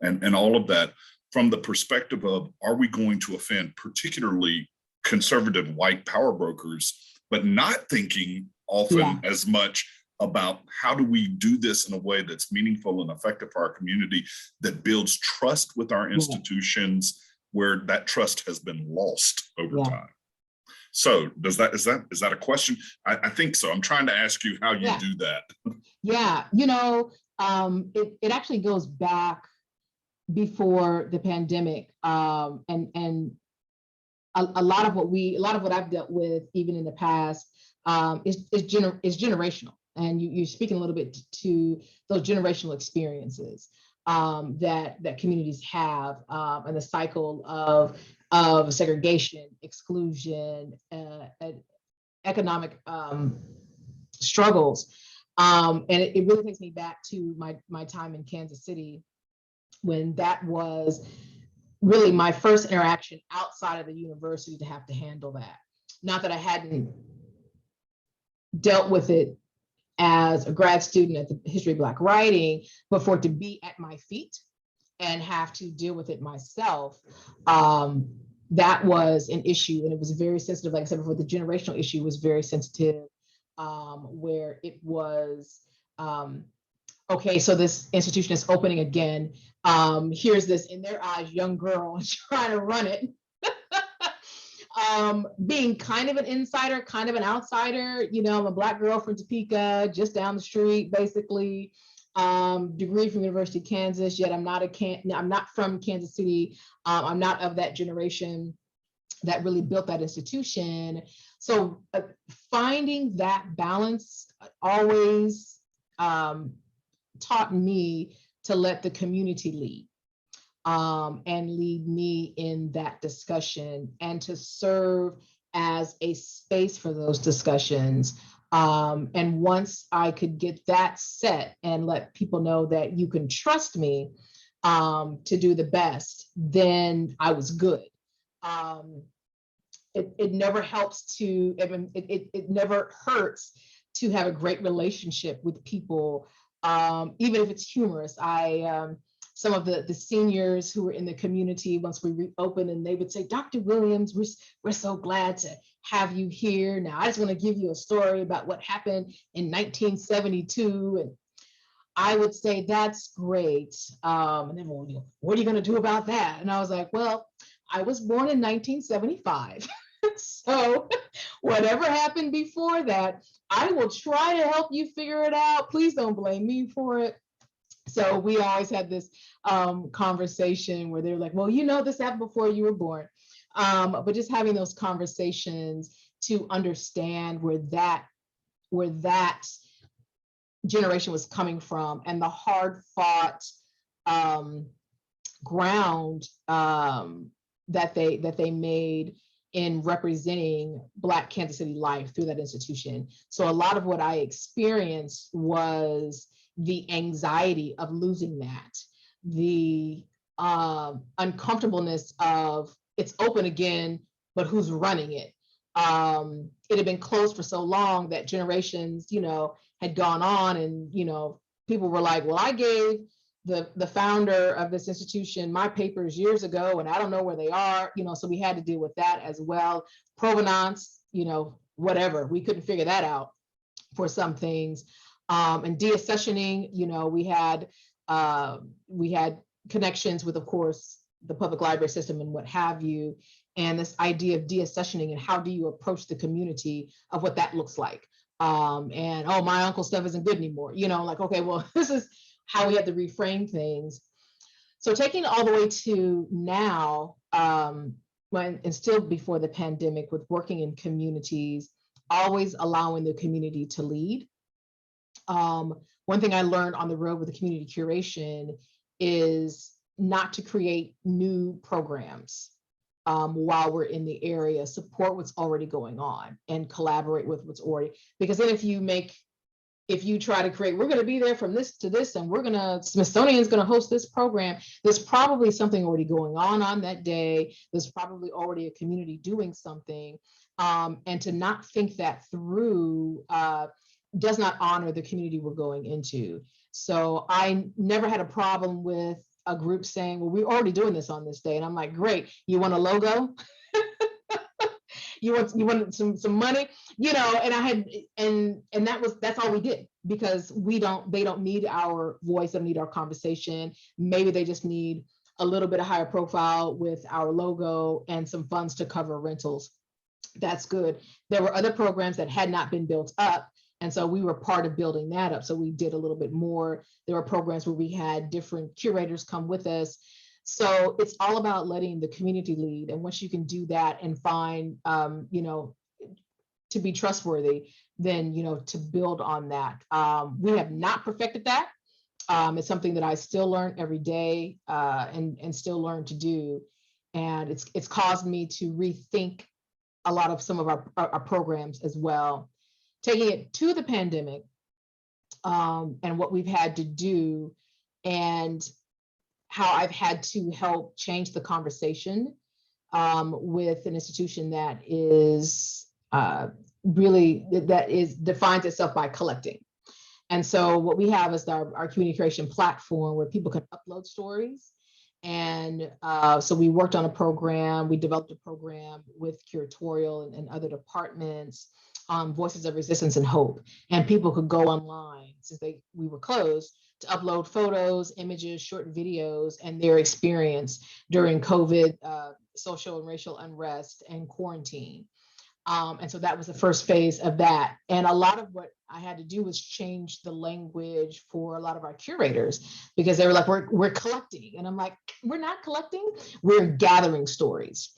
and all of that from the perspective of, are we going to offend particularly conservative white power brokers, but not thinking often as much about how do we do this in a way that's meaningful and effective for our community, that builds trust with our institutions, where that trust has been lost over time. So is that a question? I think so. I'm trying to ask you how you do that. Yeah, you know, it actually goes back before the pandemic, and a lot of what I've dealt with even in the past is generational. And you're speaking a little bit to those generational experiences that communities have, and the cycle of segregation, exclusion, economic struggles. And it really takes me back to my time in Kansas City, when that was really my first interaction outside of the university to have to handle that. Not that I hadn't dealt with it as a grad student at the History of Black Writing, but for it to be at my feet and have to deal with it myself, that was an issue. And it was very sensitive. Like I said before, the generational issue was very sensitive, where it was, okay, so this institution is opening again. Here's this, in their eyes, young girl trying to run it. Being kind of an insider, kind of an outsider. You know, I'm a Black girl from Topeka, just down the street, basically. Degree from University of Kansas, yet I'm not from Kansas City. I'm not of that generation that really built that institution. So finding that balance always taught me to let the community lead. And lead me in that discussion, and to serve as a space for those discussions. And once I could get that set and let people know that you can trust me to do the best, then I was good. It never helps to, it never hurts to have a great relationship with people, even if it's humorous. Some of the seniors who were in the community, once we reopened, and they would say, Dr. Williams, we're so glad to have you here. Now, I just want to give you a story about what happened in 1972. And I would say, that's great. And then, well, what are you going to do about that? And I was like, well, I was born in 1975. So whatever happened before that, I will try to help you figure it out. Please don't blame me for it. So we always had this conversation where they're like, well, you know, this happened before you were born. But just having those conversations to understand where that generation was coming from, and the hard fought ground that they made in representing Black Kansas City life through that institution. So a lot of what I experienced was the anxiety of losing that, the uncomfortableness of, it's open again, but who's running it? It had been closed for so long that generations, you know, had gone on, and, you know, people were like, well, I gave the founder of this institution my papers years ago, and I don't know where they are, you know, so we had to deal with that as well. Provenance, you know, whatever. We couldn't figure that out for some things. And deaccessioning, we had connections with, of course, the public library system and what have you. And this idea of deaccessioning and how do you approach the community of what that looks like. And oh, my uncle's stuff isn't good anymore. Like, okay, well, this is how we have to reframe things. So taking it all the way to now, and still before the pandemic, with working in communities, always allowing the community to lead. One thing I learned on the road with the community curation is not to create new programs while we're in the area. Support what's already going on and collaborate with what's already, because then if you try to create, we're going to be there from this to this, and Smithsonian's going to host this program, there's probably something already going on that day. There's probably already a community doing something. And to not think that through does not honor the community we're going into. So I never had a problem with a group saying, well, we're already doing this on this day. And I'm like, great, you want a logo? you want some money, and I had, and that's all we did, because they don't need our voice, they don't need our conversation. Maybe they just need a little bit of higher profile with our logo and some funds to cover rentals. That's good. There were other programs that had not been built up, and so we were part of building that up. So we did a little bit more. There were programs where we had different curators come with us. So it's all about letting the community lead. And once you can do that and find, to be trustworthy, then, to build on that. We have not perfected that. It's something that I still learn every day and still learn to do. And it's caused me to rethink a lot of some of our programs as well. Taking it to the pandemic and what we've had to do, and how I've had to help change the conversation with an institution that is defines itself by collecting. And so what we have is our community creation platform where people can upload stories. And so we worked on a program, we developed a program with curatorial and other departments, Voices of Resistance and Hope. And people could go online, since we were closed, to upload photos, images, short videos, and their experience during COVID, social and racial unrest, and quarantine. And so that was the first phase of that. And a lot of what I had to do was change the language for a lot of our curators, because they were like, we're collecting. And I'm like, we're not collecting, we're gathering stories.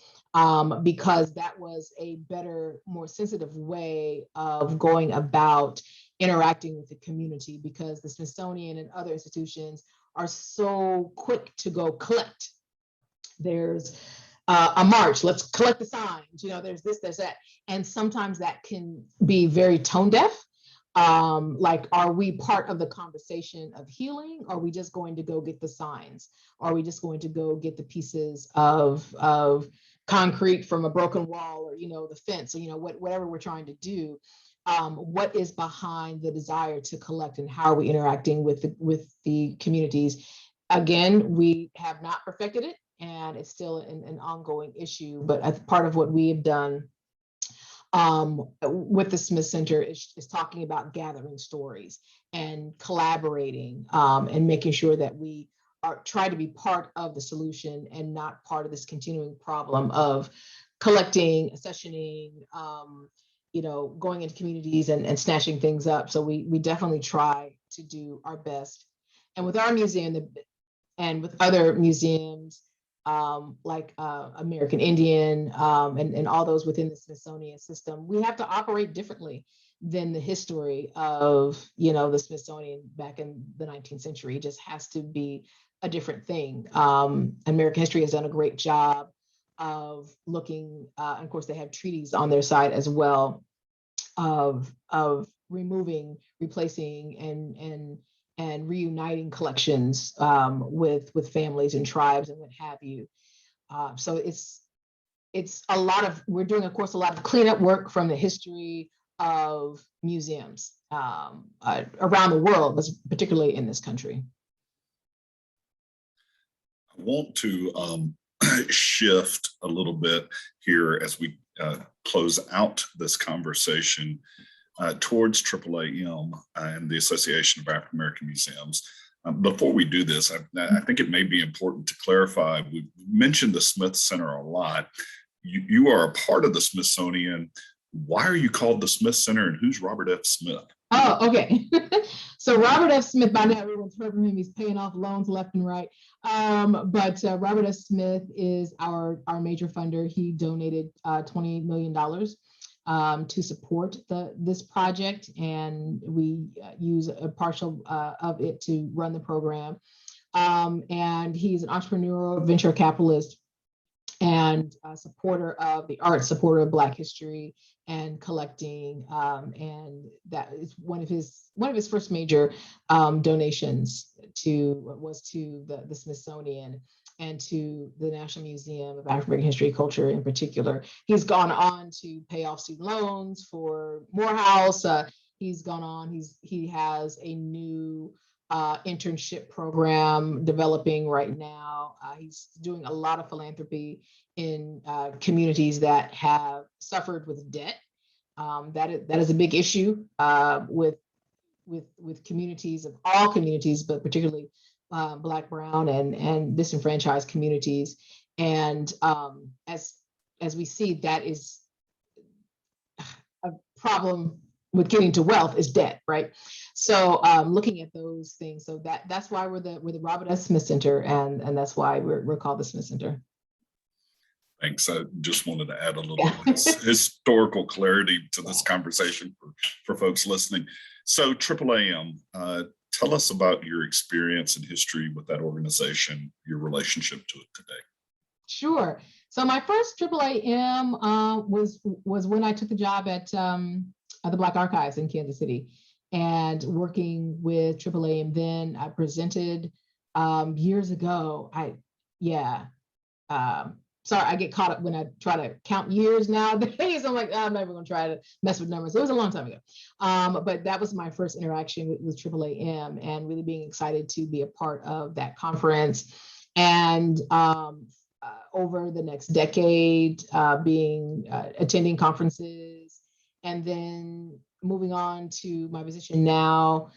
Because that was a better, more sensitive way of going about interacting with the community, because the Smithsonian and other institutions are so quick to go collect. There's a march, let's collect the signs, there's this, there's that. And sometimes that can be very tone deaf. Like, are we part of the conversation of healing? Or are we just going to go get the signs? Or are we just going to go get the pieces of concrete from a broken wall, or the fence, or whatever we're trying to do? What is behind the desire to collect, and how are we interacting with the communities? Again, we have not perfected it, and it's still an ongoing issue. But as part of what we have done with the Smith Center is talking about gathering stories and collaborating, and making sure that we try to be part of the solution and not part of this continuing problem of collecting, accessioning, going into communities and snatching things up. So we definitely try to do our best. And with our museum and with other museums, like American Indian and all those within the Smithsonian system, we have to operate differently than the history of, the Smithsonian back in the 19th century. It just has to be a different thing. American history has done a great job of looking, and of course they have treaties on their side as well, of removing, replacing, and reuniting collections with families and tribes and what have you. So it's a lot of, we're doing, of course, a lot of cleanup work from the history of museums around the world, but particularly in this country. I want to shift a little bit here as we close out this conversation towards AAAM and the Association of African American Museums. Before we do this, I think it may be important to clarify. We mentioned the Smith Center a lot. You are a part of the Smithsonian. Why are you called the Smith Center, and who's Robert F. Smith? Oh, okay. So Robert F. Smith, by now everyone's heard from him. He's paying off loans left and right. But Robert F. Smith is our major funder. He donated $20 million to support this project, and we use a partial of it to run the program. And he's an entrepreneurial venture capitalist and a supporter of the arts, supporter of Black history and collecting, and that is one of his first major donations was to the Smithsonian and to the National Museum of African American History and Culture in particular. He's gone on to pay off student loans for Morehouse. He's gone on. He has a new internship program developing right now. He's doing a lot of philanthropy in communities that have suffered with debt. That is a big issue with communities of all communities, but particularly Black, Brown, and disenfranchised communities. And as we see, that is a problem with getting to wealth is debt, right? So looking at those things, so that's why we're the Robert S. Smith Center, and that's why we're called the Smith Center. Thanks. I just wanted to add a little historical clarity to this conversation for folks listening. So AAAM, tell us about your experience and history with that organization, your relationship to it today. Sure. So my first AAAM was when I took the job at the Black Archives in Kansas City, and working with AAAM. Then I presented years ago. Sorry, I get caught up when I try to count years nowadays. I'm like, I'm never going to try to mess with numbers. It was a long time ago. But that was my first interaction with AAAM, and really being excited to be a part of that conference. And over the next decade, attending conferences, and then moving on to my position now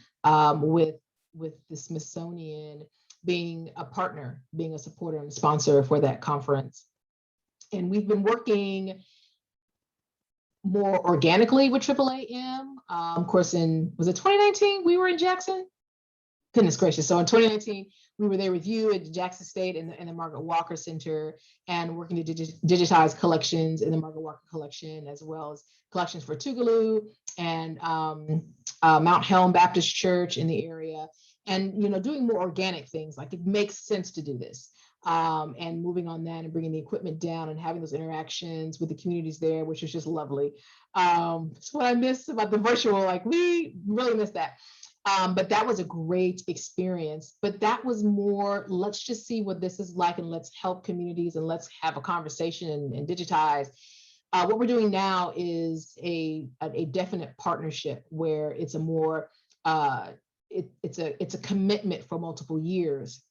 with the Smithsonian, being a partner, being a supporter and sponsor for that conference. And we've been working more organically with AAAM. Of course, was it 2019 we were in Jackson? Goodness gracious. So in 2019, we were there with you at Jackson State and the Margaret Walker Center, and working to digitize collections in the Margaret Walker collection, as well as collections for Tougaloo and Mount Helm Baptist Church in the area. And, doing more organic things, like it makes sense to do this. And moving on that and bringing the equipment down and having those interactions with the communities there, which is just lovely. It's what I miss about the virtual, like we really miss that. But that was a great experience. But that was more, let's just see what this is like, and let's help communities, and let's have a conversation and digitize. What we're doing now is a definite partnership, where it's a more it's a commitment for multiple years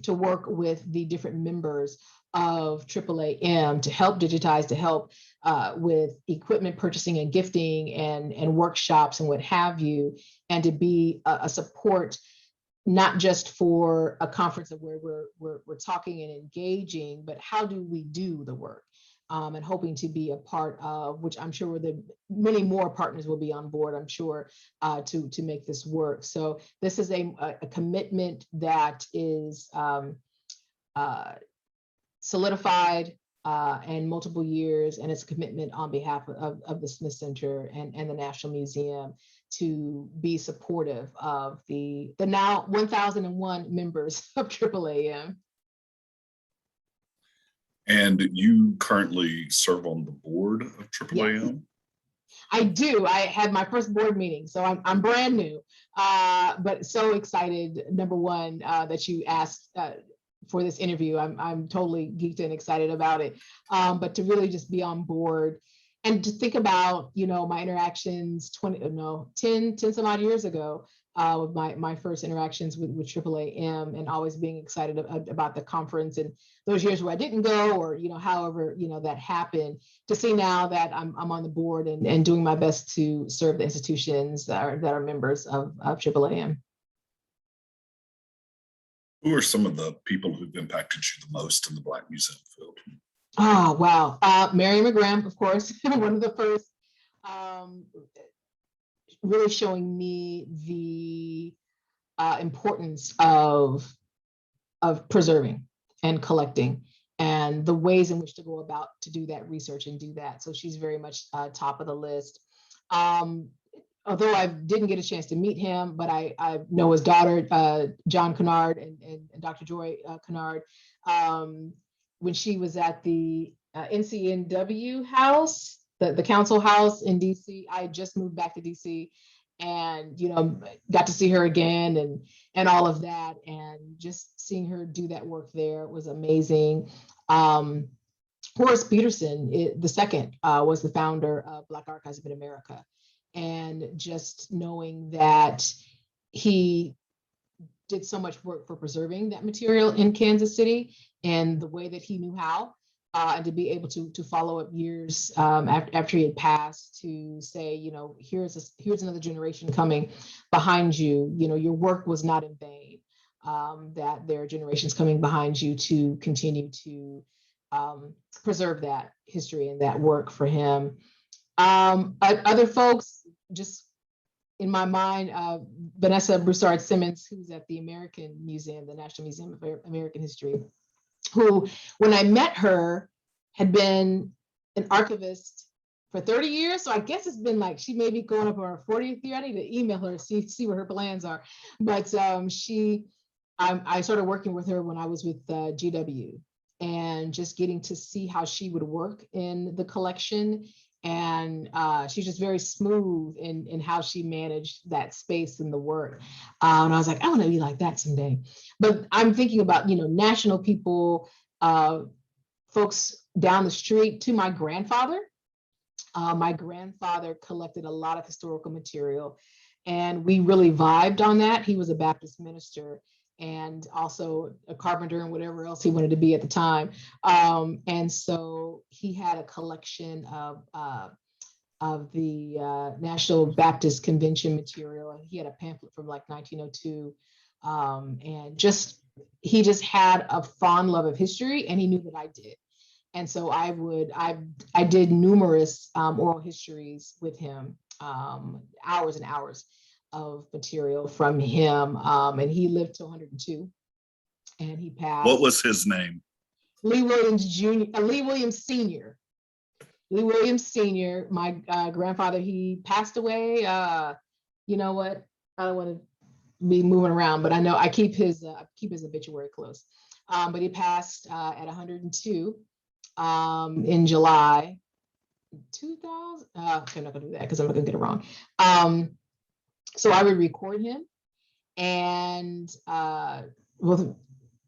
to work with the different members of AAAM to help digitize, to help with equipment purchasing and gifting and workshops and what have you, and to be a support, not just for a conference of where we're talking and engaging, but how do we do the work? And hoping to be a part of, which I'm sure many more partners will be on board, I'm sure, to make this work. So this is a commitment that is solidified and multiple years, and it's a commitment on behalf of the Smith Center and the National Museum to be supportive of the now 1,001 members of AAAM. And you currently serve on the board of AAAM? Yes, I do. I had my first board meeting, so I'm brand new, but so excited, number one, that you asked for this interview. I'm totally geeked and excited about it, but to really just be on board and to think about, my interactions 10 some odd years ago with my first interactions with AAAM, and always being excited about the conference, and those years where I didn't go, or however that happened, to see now that I'm on the board and doing my best to serve the institutions that are members of AAAM. Who are some of the people who've impacted you the most in the Black museum field? Oh, wow. Mary McGrath, of course, one of the first, really showing me the importance of preserving and collecting, and the ways in which to go about to do that research and do that. So she's very much top of the list. Although I didn't get a chance to meet him, but I know his daughter, John Kennard, and Dr. Joy Kennard, when she was at the NCNW house, the council house in DC. I had just moved back to DC, and got to see her again, and all of that, and just seeing her do that work there was amazing. Horace Peterson, the second, was the founder of Black Archives of Mid-America, and just knowing that he did so much work for preserving that material in Kansas City, and the way that he knew how, and to be able to follow up years after he had passed, to say, here's another generation coming behind you. Your work was not in vain. That there are generations coming behind you to continue to preserve that history and that work for him. Other folks, just in my mind, Vanessa Broussard Simmons, who's at the American Museum, the National Museum of American History, who, when I met her, had been an archivist for 30 years. So I guess it's been like, she may be going up on her 40th year. I need to email her, see what her plans are. But I started working with her when I was with GW, and just getting to see how she would work in the collection. And she's just very smooth in how she managed that space and the work. And I was like, I want to be like that someday. But I'm thinking about, national people, folks down the street, to my grandfather. My grandfather collected a lot of historical material, and we really vibed on that. He was a Baptist minister, and also a carpenter and whatever else he wanted to be at the time. And so he had a collection of the National Baptist Convention material. He had a pamphlet from like 1902. And he just had a fond love of history, and he knew that I did. And so I did numerous oral histories with him, hours and hours of material from him. And he lived to 102, and he passed. What was his name? Lee Williams Jr., Lee Williams Sr. Lee Williams Sr., my grandfather, he passed away. You know what? I don't want to be moving around, but I know I keep his obituary close. But he passed at 102 in July 2000. Okay, I'm not gonna do that because I'm not gonna get it wrong. So I would record him, and with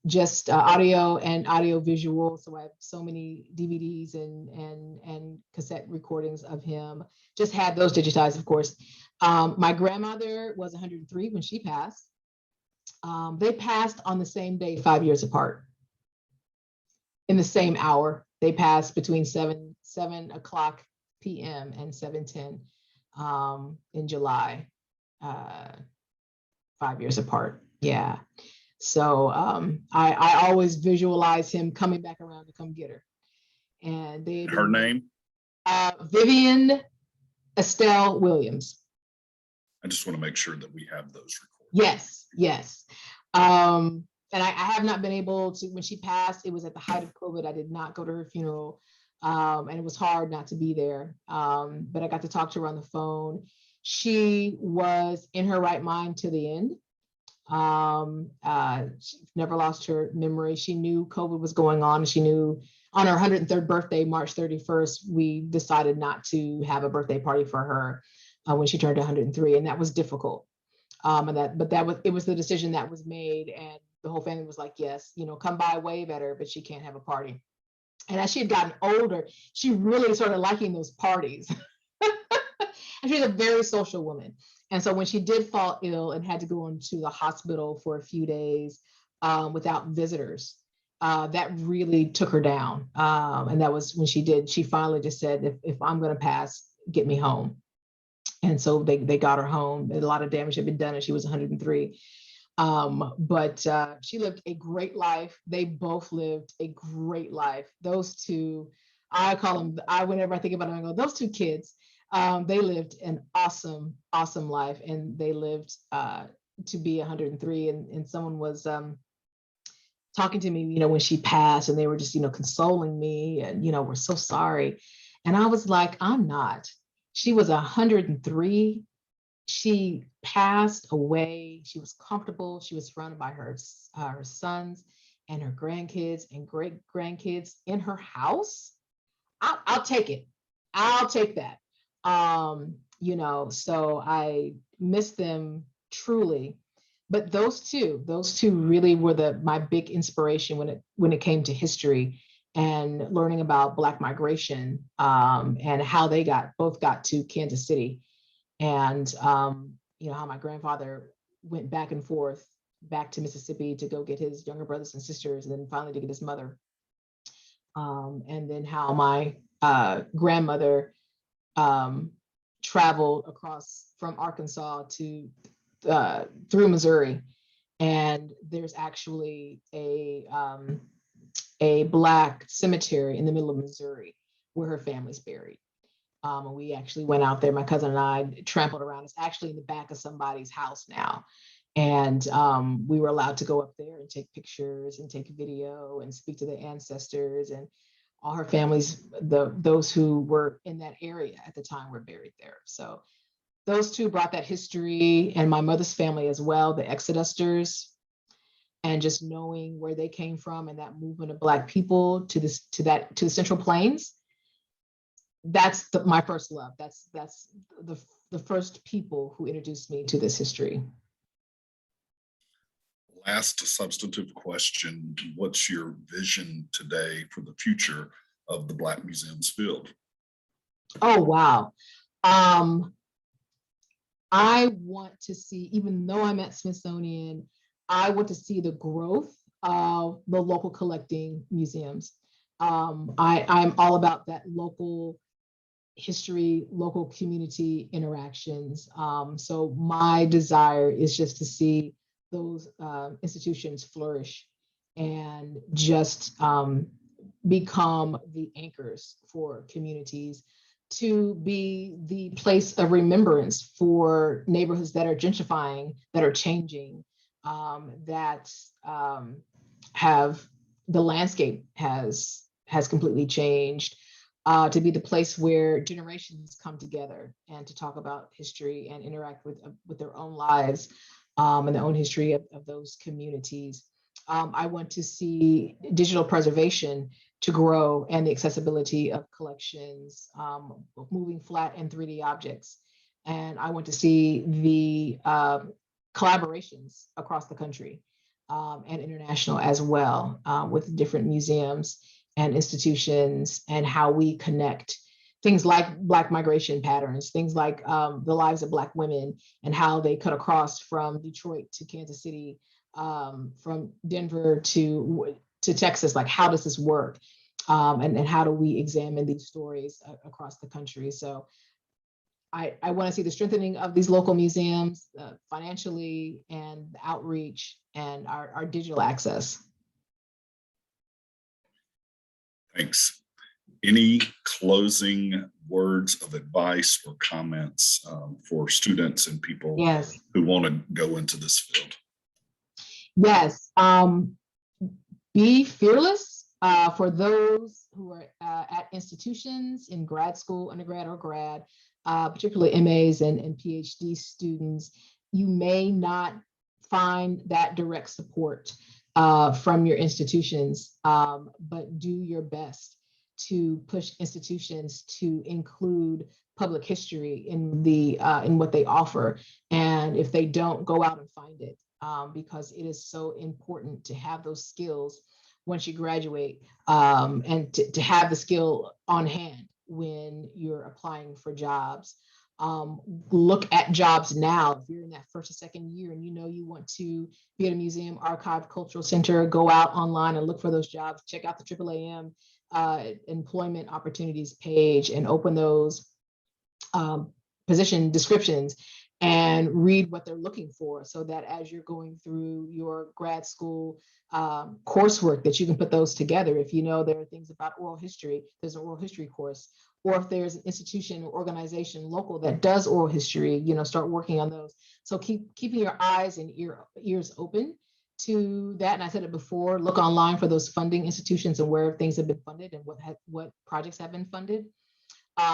just audio and audio visual. So I have so many DVDs and cassette recordings of him. Just had those digitized, of course. My grandmother was 103 when she passed. They passed on the same day, 5 years apart. In the same hour, they passed between 7 o'clock p.m. and 7:10 in July. 5 years apart. Yeah. So I always visualize him coming back around to come get her. And her name? Vivian Estelle Williams. I just want to make sure that we have those recorded. Yes. And I have not been able to. When she passed, it was at the height of COVID. I did not go to her funeral, and it was hard not to be there. But I got to talk to her on the phone. She was in her right mind to the end. She never lost her memory. She knew COVID was going on. She knew on her 103rd birthday, March 31st, we decided not to have a birthday party for her when she turned 103, and that was difficult. It was the decision that was made, and the whole family was like, yes, come by, wave at her, but she can't have a party. And as she had gotten older, she really started liking those parties. And she's a very social woman. And so when she did fall ill and had to go into the hospital for a few days without visitors, that really took her down. And that was when she finally just said, if I'm going to pass, get me home. And so they got her home. A lot of damage had been done, and she was 103. But she lived a great life. They both lived a great life. Those two, I call them, whenever I think about them, I go, those two kids, they lived an awesome, awesome life. And they lived to be 103. And someone was talking to me, when she passed, and they were just, consoling me and, we're so sorry. And I was like, I'm not. She was 103. She passed away. She was comfortable. She was surrounded by her sons and her grandkids and great grandkids in her house. I'll take it. I'll take that. So I miss them truly. But those two really were my big inspiration when it came to history and learning about Black migration, and how they both got to Kansas City, and how my grandfather went back and forth back to Mississippi to go get his younger brothers and sisters, and then finally to get his mother, and then how my grandmother traveled across from Arkansas to through Missouri, and there's actually a Black cemetery in the middle of Missouri where her family's buried. And we actually went out there, my cousin and I trampled around. It's actually in the back of somebody's house now. And we were allowed to go up there and take pictures and take video and speak to the ancestors, and all her families, those who were in that area at the time, were buried there. So those two brought that history, and my mother's family as well, the Exodusters, and just knowing where they came from and that movement of Black people to the Central Plains. That's my first love. That's the first people who introduced me to this history. Last substantive question: what's your vision today for the future of the Black Museums field? Oh, wow. I want to see, even though I'm at Smithsonian, I want to see the growth of the local collecting museums. I'm all about that local history, local community interactions. So my desire is just to see those institutions flourish and just become the anchors for communities, to be the place of remembrance for neighborhoods that are gentrifying, that are changing, that have the landscape has completely changed, to be the place where generations come together and to talk about history and interact with their own lives, and their own history of those communities. I want to see digital preservation to grow, and the accessibility of collections, moving flat and 3D objects. And I want to see the collaborations across the country, and international as well, with different museums and institutions, and how we connect things like Black migration patterns, things like the lives of Black women and how they cut across from Detroit to Kansas City, from Denver to Texas. Like, how does this work? And how do we examine these stories across the country? So I want to see the strengthening of these local museums, financially, and outreach, and our digital access. Thanks. Any closing words of advice or comments for students and people Yes. who want to go into this field? Yes. Be fearless. For those who are at institutions in grad school, undergrad or grad, particularly MAs and PhD students, you may not find that direct support from your institutions, but do your best to push institutions to include public history in what they offer. And if they don't, go out and find it, because it is so important to have those skills once you graduate, and to have the skill on hand when you're applying for jobs. look at jobs now. If you're in that first or second year and you know you want to be at a museum, archive, cultural center, go out online and look for those jobs. Check out the AAAM employment opportunities page and open those position descriptions and read what they're looking for, so that as you're going through your grad school coursework, that you can put those together. If you know there are things about oral history, there's an oral history course. Or if there's an institution or organization local that does oral history, start working on those. So keeping your eyes and ears open to that. And I said it before, look online for those funding institutions and where things have been funded and what projects have been funded.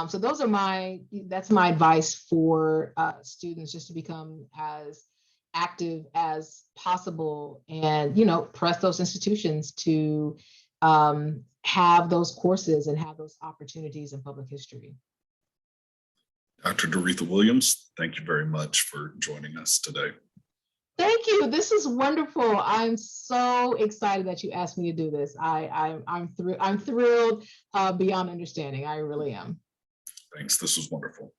So that's my advice for students, just to become as active as possible and, press those institutions to have those courses and have those opportunities in public history. Dr. Doretha Williams, thank you very much for joining us today. Thank you. This is wonderful. I'm so excited that you asked me to do this. I'm thrilled beyond understanding. I really am. Thanks. This was wonderful.